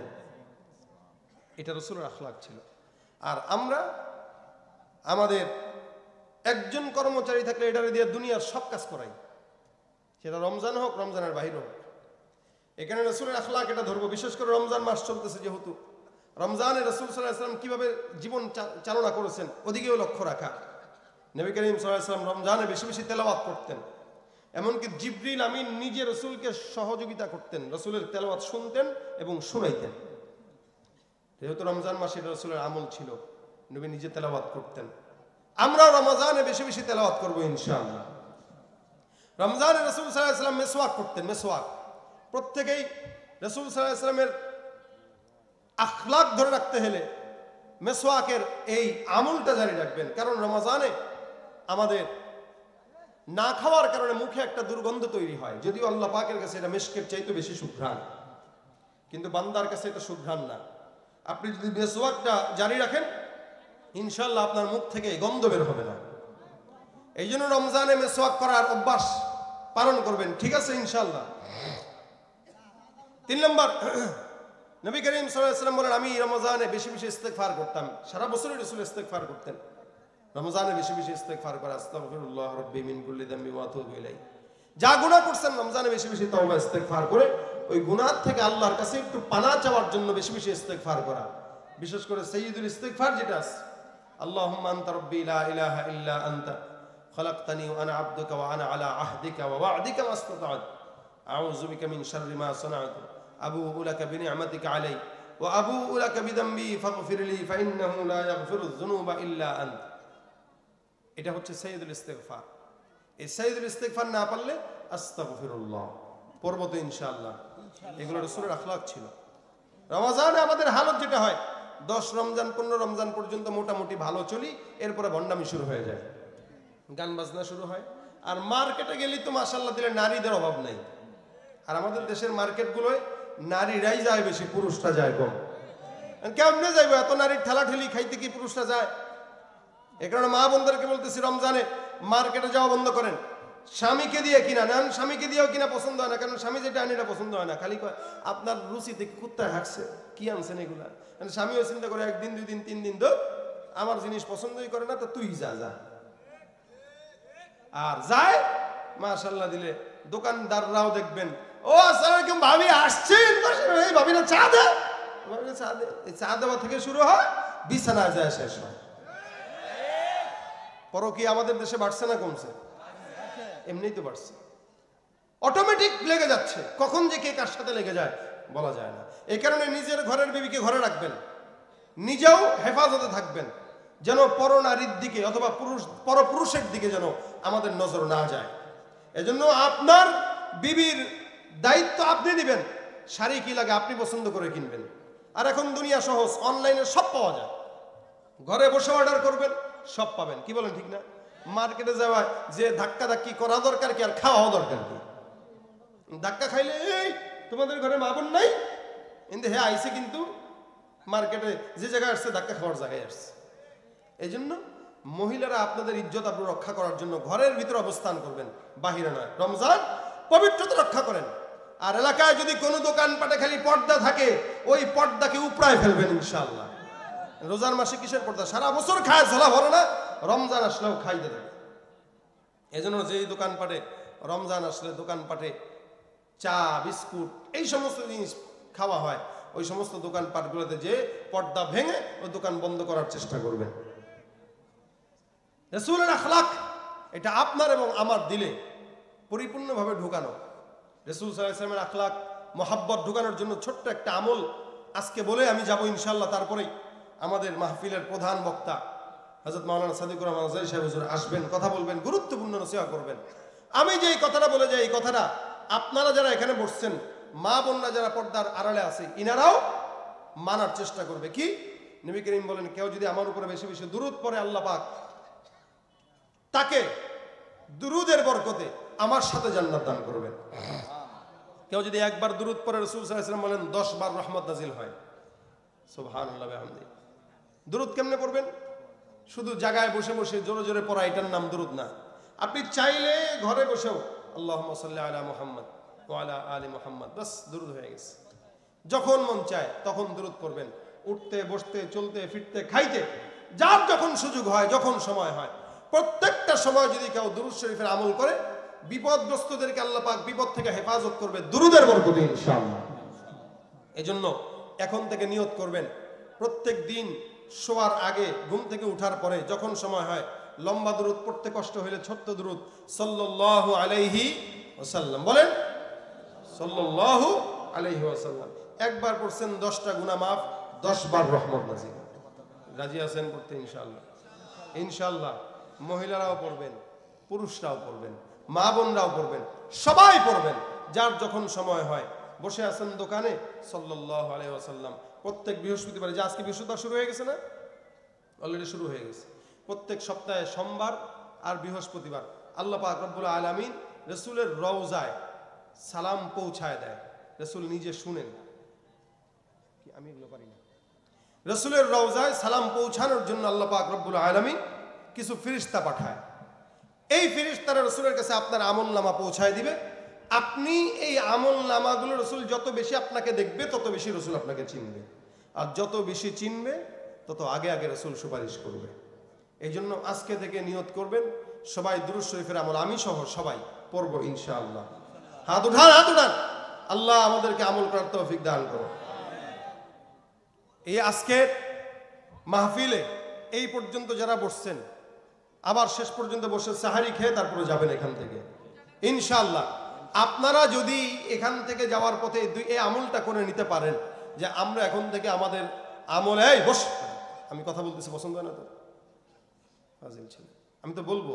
এটা রাসূলের আখলাক ছিল। আর আমরা আমাদের একজন কর্মচারী থাকলে এটারে দিয়ে দুনিয়ার সব কাজ করাই, সেটা রমজান হোক রমজানের বাহির হোক। এখানে রাসূলের আখলাক এটা ধরবো, বিশেষ করে রমজান মাস চলতেছে যেহেতু, রমজানে রাসূল সাল্লাল্লাহু আলাইহি ওয়াসাল্লাম কিভাবে জীবন চালনা করেছেন ওদিকেও লক্ষ্য রাখা। নবী করিম সাল্লাল্লাহু আলাইহি ওয়াসাল্লাম রমজানে বেশি বেশি তেলাওয়াত করতেন, এমনকি জিবরিল আমিন নিজে রাসূলকে সহযোগিতা করতেন, রাসূলের তেলাওয়াত শুনতেন এবং শোনাইতেন। যেহেতু রমজান মাসে রাসূলের আমল ছিল, নবী নিজে তেলাওয়াত করতেন। আমরাও রমজানে বেশি বেশি তেলাওয়াত করব ইনশাআল্লাহ। রমজানে রাসূল সাল্লাল্লাহু আলাইহি ওয়াসাল্লাম মেসওয়াক করতেন, মেসওয়াক। প্রত্যেকেই রাসূল সাল্লাল্লাহু আলাইহি ওয়াসাল্লামের আখলাক ধরে রাখতে হলে মেসওয়াকের এই আমলটা জারি রাখবেন, কারণ রমজানে আমাদের না খাওয়ার কারণে মুখে একটা দুর্গন্ধ তৈরি হয়, যদিও আল্লাহ পাকের কাছে এটা মিশকের চাইতে বেশি সুঘ্রাণ, কিন্তু বান্দার কাছে এটা সুঘ্রাণ না। আপনি যদি মেসওয়াকটা জারি রাখেন ইনশাআল্লাহ আপনার মুখ থেকে গন্ধ বের হবে না। এই জন্য রমজানে মেসওয়াক করার অভ্যাস পালন করবেন, ঠিক আছে ইনশাআল্লাহ। 3 নম্বর, নবী করিম সাল্লাল্লাহু আলাইহি ওয়াসাল্লাম বলেন, আমি রমজানে বেশি বেশি ইস্তেগফার করতাম। সারা বছরই রাসূল ইস্তেগফার করতেন, রমজানে বেশি বেশি ইস্তেগফার করা, আস্তাগফিরুল্লাহ রাব্বি মিন কুল্লি যামবি ওয়া আতুবু ইলাইহি। যা গুনাহ করছেন রমজানে বেশি বেশি তওবা ইস্তেগফার করে ওই গুনাহ থেকে আল্লাহর কাছে একটু পানাহ চাওয়ার জন্য বেশি বেশি ইস্তেগফার করা। বিশেষ করে সাইয়্যিদুল ইস্তেগফার যেটা আছে, আল্লাহুম্মা আনতা রাব্বি লা ইলাহা ইল্লা আনতা খালাকতানি ওয়া আনা আবদুকা ওয়া আনা আলা আহদিকা ওয়া ওয়া'দিকা মাসতাতা'তু আউযু বিকা মিন শাররি মা সানা'তু আবুউ লাকা বিনি'মাতিকা আলাই ওয়া আবুউ লাকা বিযামবি ফাগফির লি ফাইন্নাহু লা ইয়াগফিরুয যুনুবা ইল্লা আনতা। এটা হচ্ছে সাইয়্যিদুল ইস্তেগফার। এই সাইয়্যিদুল ইস্তেগফার না পারলে আস্তাগফিরুল্লাহ পড়ব তো ইনশাআল্লাহ। এগুলো রাসূলের আখলাক ছিল। রমজানে আমাদের হালত যেটা হয়, 10 রমজান 15 রমজান পর্যন্ত মোটামুটি ভালো চলি, এরপরে ভণ্ডামি শুরু হয়ে যায়, গান বাজনা শুরু হয়। আর মার্কেটে গেলে তো মাশাআল্লাহ দিলে নারীদের অভাব নাই। আর আমাদের দেশের মার্কেটগুলোয় নারীরাই যায় বেশি, পুরুষরা যায় কম। কেমনে যাইব, এত নারীর ঠেলাঠেলি খাইতে কি পুরুষরা যায়? এ কারণে মা বোনদেরকে বলতেছি রমজানে মার্কেটে যাওয়া বন্ধ করেন, স্বামীকে দিয়ে কিনা নেন। স্বামীকে দিয়েও কিনা পছন্দ হয় না, কারণ স্বামী যেটা আনি এটা পছন্দ হয় না, খালি আপনার রুচিতে কুত্তায় হাঁটছে, কি আনছেন এগুলা। স্বামীও চিন্তা করে 1 দিন 2 দিন 3 দিন তো আমার জিনিস পছন্দই করে না, তো তুই যা যা। আর যায় মাশাআল্লাহ দিলে দোকানদাররাও দেখবেন, ও আসসালামু আলাইকুম ভাবি আসছেন, এই ভাবি না চা দে, ভাবি চা দে। এই চা দেওয়া থেকে শুরু হয়, বিছানায় যায় শেষ হয়। পরকীয়া আমাদের দেশে বাড়ছে না কমছে? এমনিই তো বাড়ছে, অটোমেটিক লেগে যাচ্ছে। কখন যে কে কার সাথে লেগে যায় বলা যায় না। এই কারণে নিজের ঘরের বিবিকে ঘরে রাখবেন, নিজেও হেফাজতে থাকবেন, যেন পরনারীর দিকে অথবা পরপুরুষের দিকে যেন আমাদের নজর না যায়। এজন্য আপনার বিবির দায়িত্ব আপনি নেবেন। শাড়ি কি লাগে আপনি পছন্দ করে কিনবেন। আর এখন দুনিয়া সহজ, অনলাইনে সব পাওয়া যায়, ঘরে বসে অর্ডার করবেন সব পাবেন। কি বলেন ঠিক না? মার্কেটে যাওয়া যে ধাক্কা ধাক্কি করা দরকার কি, আর খাওয়াও দরকার কি? ধাক্কা খাইলে এই তোমাদের ঘরে মা বোন নাই, কিন্তু হ্যাঁ আইসে, কিন্তু মার্কেটে যে জায়গায় আসছে ধাক্কা খাওয়ার জায়গায় আসছে। এই জন্য মহিলারা আপনাদের ইজ্জত আপনি রক্ষা করার জন্য ঘরের ভিতরে অবস্থান করবেন, বাহিরে নয়। রমজান পবিত্রতা রক্ষা করেন। আর এলাকায় যদি কোনো দোকানপাটে খালি পর্দা থাকে, ওই পর্দাকে উপড়ায় ফেলবেন ইনশাআল্লাহ। রোজার মাসে কিসের পর্দা? সারা বছর খায়, ঝোলা ভরে না, রমজান আসলেও খাইতে থাকে। এজন্য যেই দোকানপাটে রমজান আসলে দোকানপাটে চা বিস্কুট এই সমস্ত জিনিস খাওয়া হয়, ওই সমস্ত দোকানপাটগুলোতে যে পর্দা ভেঙে ওই দোকান বন্ধ করার চেষ্টা করবেন। রাসূলের আখলাক এটা আপনার এবং আমার দিলে পরিপূর্ণভাবে ঢুকানো। রাসূল সাল্লাল্লাহু আলাইহি ওয়াসাল্লামের আখলাক মহাব্বত ঢুকানোর জন্য ছোট্ট একটা আমল আজকে বলে আমি যাব ইনশাআল্লাহ। তারপরেই আমাদের মাহফিলের প্রধান বক্তা হযরত মাওলানা সাদিকুর রহমান আজহারী সাহেব হুজুর আসবেন, কথা বলবেন, গুরুত্বপূর্ণ নসিহত করবেন। আমি যে এই কথাটা বলে যাই, এই কথাটা আপনারা যারা এখানে বসছেন, মা বোনরা যারা পর্দার আড়ালে আছে, ইনারাও মানার চেষ্টা করবে। কি নবী করিম বলেন, কেউ যদি আমার উপরে বেশি বেশি দুরূদ পড়ে আল্লাহ পাক তাকে দুরূদের বরকতে আমার সাথে জান্নাত দান করবেন। কেউ যদি একবার দুরূদ পড়ে, রাসূল সাল্লাল্লাহু আলাইহি ওয়াসাল্লাম বলেন 10 বার রহমত নাজিল হয়। সুবহানাল্লাহ ওয়া বিহামদিহি। দুরূদ কেমনে পড়বেন? শুধু জায়গায় বসে বসে জোরে জোরে পড়া, এটার নাম দুরূদ না। আপনি চাইলে ঘরে বসেও আল্লাহুম্মা সাল্লি আলা মুহাম্মদ ওয়া আলা আলি মুহাম্মদ, বাস দুরূদ হয়ে গেছে। যখন মন চায় তখন দুরূদ পড়বেন, উঠতে বসতে চলতে ফিরতে খাইতে, যার যখন সুযোগ হয়, যখন সময় হয়, প্রত্যেকটা সময় যদি কেউ দুরূদ শরীফের আমল করে বিপদগ্রস্তদেরকে আল্লাহ পাক বিপদ থেকে হেফাজত করবে দুরূদের বরকতে ইনশাআল্লাহ। এজন্য এখন থেকে নিয়ত করবেন, প্রত্যেক দিন শোয়ার আগে ঘুম থেকে উঠার পরে যখন সময় হয় লম্বা দুরূদ পড়তে কষ্ট হলে ছোট্ট দুরূদ সাল্লাল্লাহু আলাইহি ওয়াসাল্লাম বলেন, সাল্লাল্লাহু আলাইহি ওয়াসাল্লাম। একবার পড়ছেন 10টা গুনাহ মাফ, 10 বার রহমত নাজিল। রাজি আছেন পড়তে ইনশাআল্লাহ? ইনশাআল্লাহ। মহিলারাও পড়বেন, পুরুষরাও পড়বেন, মা বোনরাও পড়বেন, সবাই পড়বেন। যার যখন সময় হয়, বসে আছেন দোকানে সাল্লাল্লাহু আলাইহি ওয়াসাল্লাম। প্রত্যেক বৃহস্পতিবার, যে আজকে বৃহস্পতিবার শুরু হয়ে গেছে না, অলরেডি শুরু হয়ে গেছে। প্রত্যেক সপ্তাহে সোমবার আর বৃহস্পতিবার আল্লাহ পাক রব্বুল আলামিন রাসূলের রওজায় সালাম পৌঁছায় দেয়। রাসূল নিজে শুনেন, কি আমি এগুলো পারি না। রাসূলের রওজায় সালাম পৌঁছানোর জন্য আল্লাহ পাক রব্বুল আলামিন কিছু ফেরেশতা পাঠায়। এই ফেরেশতারা রাসূলের কাছে আপনার আমলনামা পৌঁছায় দিবে। আপনি এই আমলনামাগুলো রাসূল যত বেশি আপনাকে দেখবে তত বেশি রাসূল আপনাকে চিনবে, আর যত বেশি চিনবে তত আগে আগে রাসূল সুপারিশ করবে। এই জন্য আজকে থেকে নিয়ত করবেন সবাই দুরূদ শরীফের আমল, আমি সহ সবাই পড়বো ইনশাআল্লাহ। হাত উঠান, হাত উঠান। আল্লাহ আমাদেরকে আমল করার তৌফিক দান করো। এই আজকের মাহফিলে এই পর্যন্ত যারা বসছেন, আবার শেষ পর্যন্ত বসে সাহারি খেয়ে তারপরে যাবেন এখান থেকে ইনশাআল্লাহ। আপনারা যদি এখান থেকে যাওয়ার পথে এই আমলটা করে নিতে পারেন যে আমরা এখন থেকে আমাদের আমলে, এই বস, আমি কথা বলতেছি পছন্দ হয় না তো, ফাজিল ছেলে, আমি তো বলবো।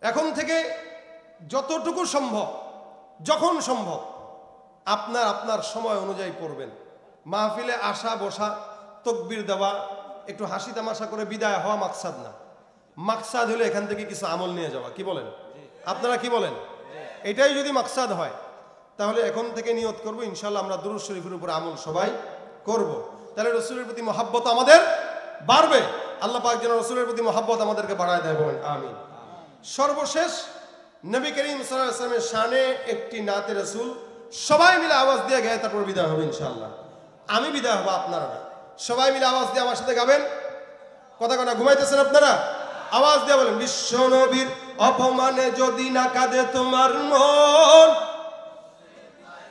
এখন থেকে যতটুকু সম্ভব, যখন সম্ভব আপনার সময় অনুযায়ী পড়বেন। মাহফিলে আসা বসা, তাকবীর দেওয়া, একটু হাসি তামাশা করে বিদায় হওয়া মাকসাদ না। মাকসাদ হলো এখান থেকে কিছু আমল নিয়ে যাওয়া। কি বলেন আপনারা, কি বলেন? এটাই যদি মাকসাদ হয় তাহলে এখন থেকে নিয়ত করব ইনশাআল্লাহ আমরা দুরূদ শরীফের উপর আমল সবাই করব। তাহলে রাসূলের প্রতি মহব্বত আমাদের বাড়বে। আল্লাহ পাক যেন রাসূলের প্রতি মহব্বত আমাদেরকে বাড়ায় দেয়, বলেন আমিন। সর্বশেষ নবী করিম সাল্লাল্লাহু আলাইহি ওয়াসাল্লামের শানে একটি নাতে রাসূল সবাই মিলে আওয়াজ দিয়ে গায়ে তারপর বিদায় হবে ইনশাআল্লাহ। আমি বিদায় হব, আপনারা না। সবাই মিলে আওয়াজ দিয়ে আমার সাথে গাবেন। কথা কথা ঘুমাইতেছেন আপনারা? আওয়াজ দিয়ে বলেন, বিশ্ব নবীর অপমানে যদি না কাঁদে তোমার মন,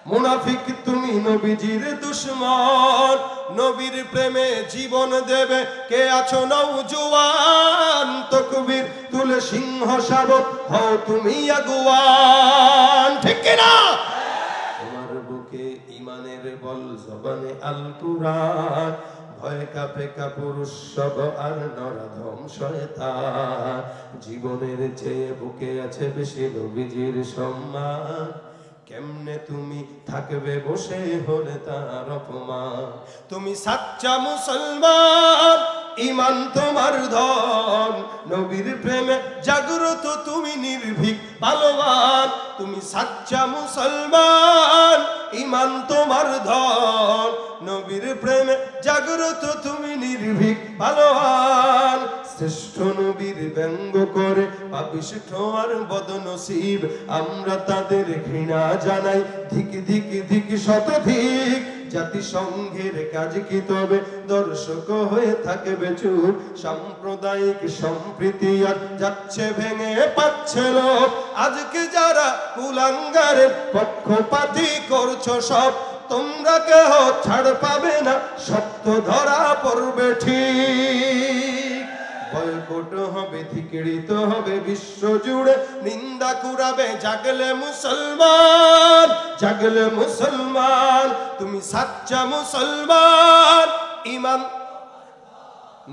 মুনাফিক তুমি নবীজির দুশমন। নবীর প্রেমে জীবন দেবে কে আছো নওজোয়ান, তাকবীর তুলে সিংহ শাবক হও তুমি আগুয়ান। ঠিক কি না? তোমার বুকে ঈমানের বল, জবানে আল কুরআন, ভয় কাঁপে কাপুরুষ সব আর নরধম শয়তান। জীবনের চেয়ে বুকে আছে বেশি নবীজির সম্মান, কেমনে তুমি থাকবে বসে হলে তার অপমান। তুমি সাচ্চা মুসলমান, ঈমান তোমার ধন, নবীর প্রেমে জাগ্রত তুমি নির্ভীক ভালোবান। তুমি সাচ্চা মুসলমান, ঈমান তোমার ধন, নবীর প্রেমে জাগ্রত তুমি নির্ভীক ভালোবান। শ্রেষ্ঠ নবীর ব্যঙ্গ করে পাপিষ্ঠ আর বদনসিব, আমরা তাদের ঘৃণা জানাই ধিক ধিক ধিক শতধিক। জাতিসংঘের কাজ কি তবে দর্শক হয়ে থাকবে চুপ, সাম্প্রদায়িক সম্প্রীতি আর যাচ্ছে ভেঙে পাচ্ছে লোক। আজকে যারা কুলাঙ্গারের পক্ষপাতী করছো সব, তোমরা কেহ ছাড় পাবে না, সত্য ধরা পড়বে ঠিক। বয়কট হবে, ধিকৃত হবে বিশ্ব জুড়ে, নিন্দা কুড়াবে জাগলে মুসলমান, জাগলে মুসলমান। তুমি সাচ্চা মুসলমান, ঈমান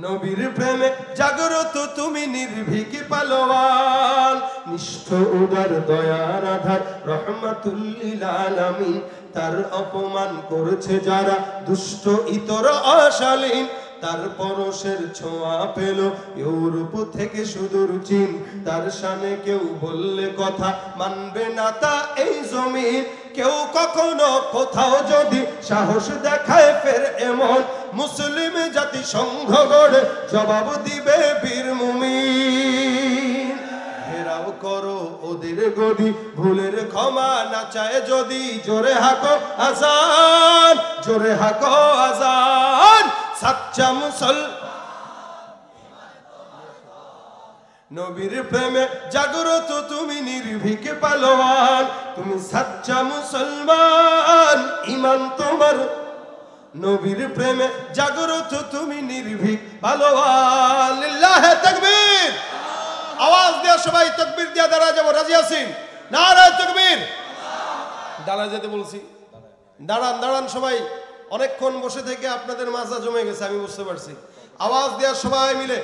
নবীর প্রেমে জাগ্রত তুমি নির্ভীক পালোয়ান। নিষ্ঠ উদার দয়ার আধার রহমাতুল লিল আলামিন, তার অপমান করেছে যারা দুষ্ট ইতর অশালীন। তার পরশের ছোঁয়া পেল ইউরোপ থেকে সুদূর চীন, তার শানে কেউ বললে কথা মানবে না তা এই জমিন। কেউ কখনো কোথাও যদি সাহস দেখায় ফের এমন, মুসলিম জাতি সংঘ গড়ে জবাব দিবে বীর মুমিন। ঘেরাও করো ওদের গদি, ভুলের ক্ষমা না চায় যদি, জোরে হাকো আজান, জোরে হাকো আজান। সাচ্চা মুসলমান, নবীর প্রেমে জাগ্রত তুমি নির্ভীক পালোয়ান, তুমি সাচ্চা মুসলমান, ইমান তোমার। নবীর প্রেমে জাগ্রত তুমি নির্ভীক পালোয়ান। লিল্লাহে তাকবীর। আওয়াজ দিয়া সবাই তাকবীর দিয়া দাঁড়ায় যাব। রাজি আছেন? নারে তাকবীর। দাঁড়ায় যেতে বলছি। দাঁড়ান দাঁড়ান সবাই। অনেকক্ষণ বসে থেকে আপনাদের মাজা জমে গেছে, আমি বুঝতে পারছি। আওয়াজ দেওয়ার সবাই মিলে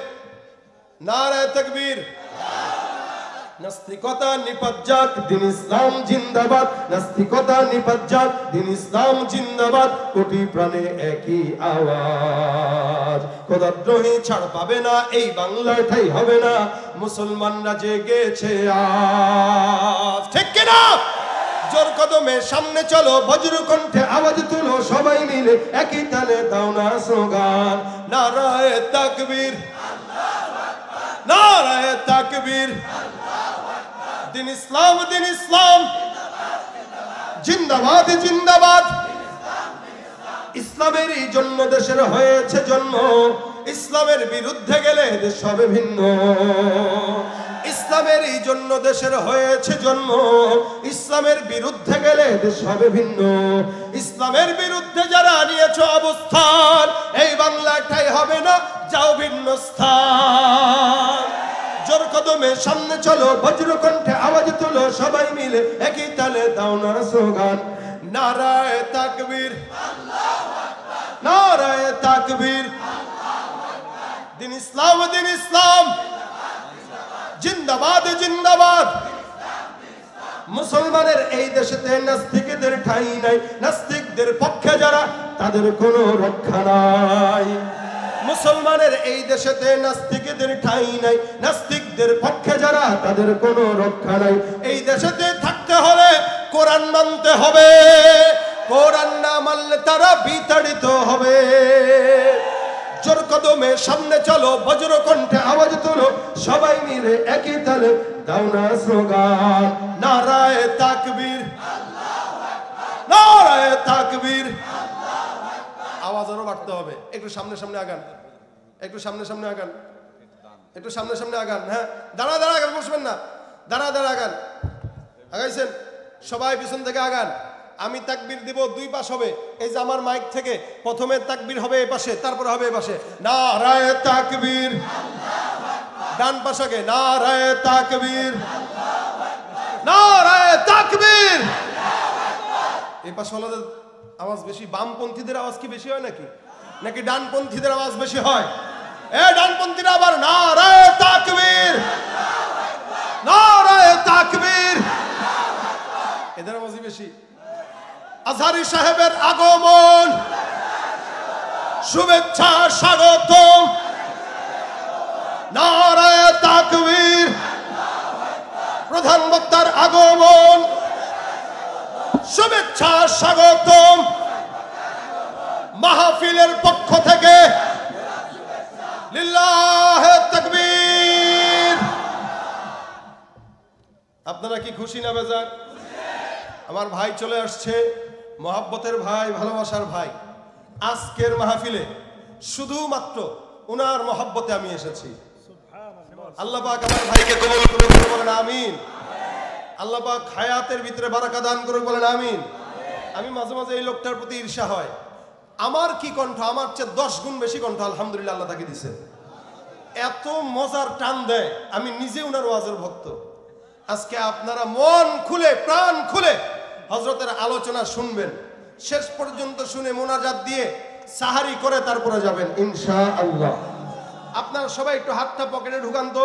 নারে তাকবীর। নাস্তিকতা নিপাত যাক, দিন ইসলাম জিন্দাবাদ। নাস্তিকতা নিপাত যাক, দিন ইসলাম জিন্দাবাদ। কোটি প্রাণে একই আওয়াজ, খোদাদ্রোহী ছাড় পাবে না, এই বাংলায় ঠাই হবে না। মুসলমানরা জেগেছে আজ, ঠিক কিনা? জোর কদমে সামনে চলো, বজ্র কণ্ঠে আওয়াজ তুলো, সবাই মিলে একই তালে দাও না স্লোগান। নারায়ে তাকবীর, নারায়ে তাকবীর। দিন ইসলাম, দিন ইসলাম জিন্দাবাদ, জিন্দাবাদ। ইসলামেরই জন্য দেশের হয়েছে জন্ম, ইসলামের বিরুদ্ধে গেলে দেশ হবে ভিন্ন। ইসলামেরই জন্য দেশের হয়েছে জন্ম, ইসলামের বিরুদ্ধে গেলে দেশ হবে ভিন্ন। ইসলামের বিরুদ্ধে যারা নিয়েছো অবস্থান, এই বাংলাটাই হবে না, যাও ভিন্ন স্থান। জোর কদমে সামনে চলো, বজ্র কণ্ঠে আওয়াজ তুলো, সবাই মিলে একই তালে দাও না স্লোগান। নারায়ে তাকবীর, নারায়ে তাকবীর। দিন ইসলাম, দিন ইসলাম জিন্দাবাদ, জিন্দাবাদ। মুসলমানের এই দেশেতে নাস্তিকদের ঠাঁই নাই, নাস্তিকদের পক্ষে যারা তাদের কোনো রক্ষা নাই। মুসলমানের এই দেশেতে নাস্তিকদের ঠাঁই নাই, নাস্তিকদের পক্ষে যারা তাদের কোনো রক্ষা নাই। এই দেশেতে থাকতে হলে কোরআন মানতে হবে, কোরআন না মানলে তারা বিতাড়িত হবে। জোর কদমে সামনে চলো, বজ্র কণ্ঠে আওয়াজ তুলো, সবাই মিলে একই তালে দাও না স্লোগান। নারায়ে তাকবীর, নারায়ে তাকবীর। আওয়াজ আরো বাড়তে হবে। একটু সামনে সামনে আগান, একটু সামনে সামনে আগান, একটু সামনে সামনে আগান। হ্যাঁ, দাঁড়া দাঁড়া আগান, বসবেন না, দাঁড়া দাঁড়া আগান। আগাইছেন? সবাই পিছন থেকে আগান। আমি তাকবীর দিব, দুই পাশ হবে। এই যে আমার মাইক থেকে প্রথমে তাকবীর হবে এই পাশে, তারপরে হবে এই পাশে। নারায়ে তাকবীর। ডান পাশে নারায়ে তাকবীর, নারায়ে তাকবীর। এই পাশে ওলাদের আওয়াজ বেশি। বামপন্থীদের আওয়াজ কি বেশি হয় নাকি, নাকি ডানপন্থীদের আওয়াজ বেশি হয়? এ ডানপন্থীরা আবার নারায়ে তাকবীর, নারায়ে তাকবীর। এদের আওয়াজই বেশি। আজহারী সাহেবের আগমন, শুভেচ্ছা স্বাগত। নারায়ে তাকবীর। প্রধান বক্তার আগমন, শুভেচ্ছা স্বাগত। মাহফিলের পক্ষ থেকে লিল্লাহে তাকবীর। আপনারা কি খুশি না বেজার? আমার ভাই চলে আসছে, মহাব্বতের ভাই, ভালোবাসার ভাই। আজকের মাহফিলে শুধুমাত্র উনার মহাব্বতে আমি এসেছি। আল্লাহ পাক আমার ভাইকে কবুল করুন, বলেন আমিন। আল্লাহ পাক হায়াতের ভিতরে বারাকা দান করুন, বলেন আমিন। আমি মাঝে মাঝে এই লোকটার প্রতি ঈর্ষা হয়। আমার কি কণ্ঠ, আমার চেয়ে 10 গুণ বেশি কণ্ঠ আলহামদুলিল্লাহ আল্লাহ তাকে দিয়েছেন। এত মজার টান দেয়, আমি নিজে উনার ওয়াজের ভক্ত। আজকে আপনারা মন খুলে, প্রাণ খুলে হযরতের আলোচনা শুনবেন, শেষ পর্যন্ত শুনে মোনাজাত দিয়ে সাহারি করে তারপরে যাবেন ইনশাআল্লাহ। আপনারা সবাই একটু হাতটা পকেটে ঢুকান তো।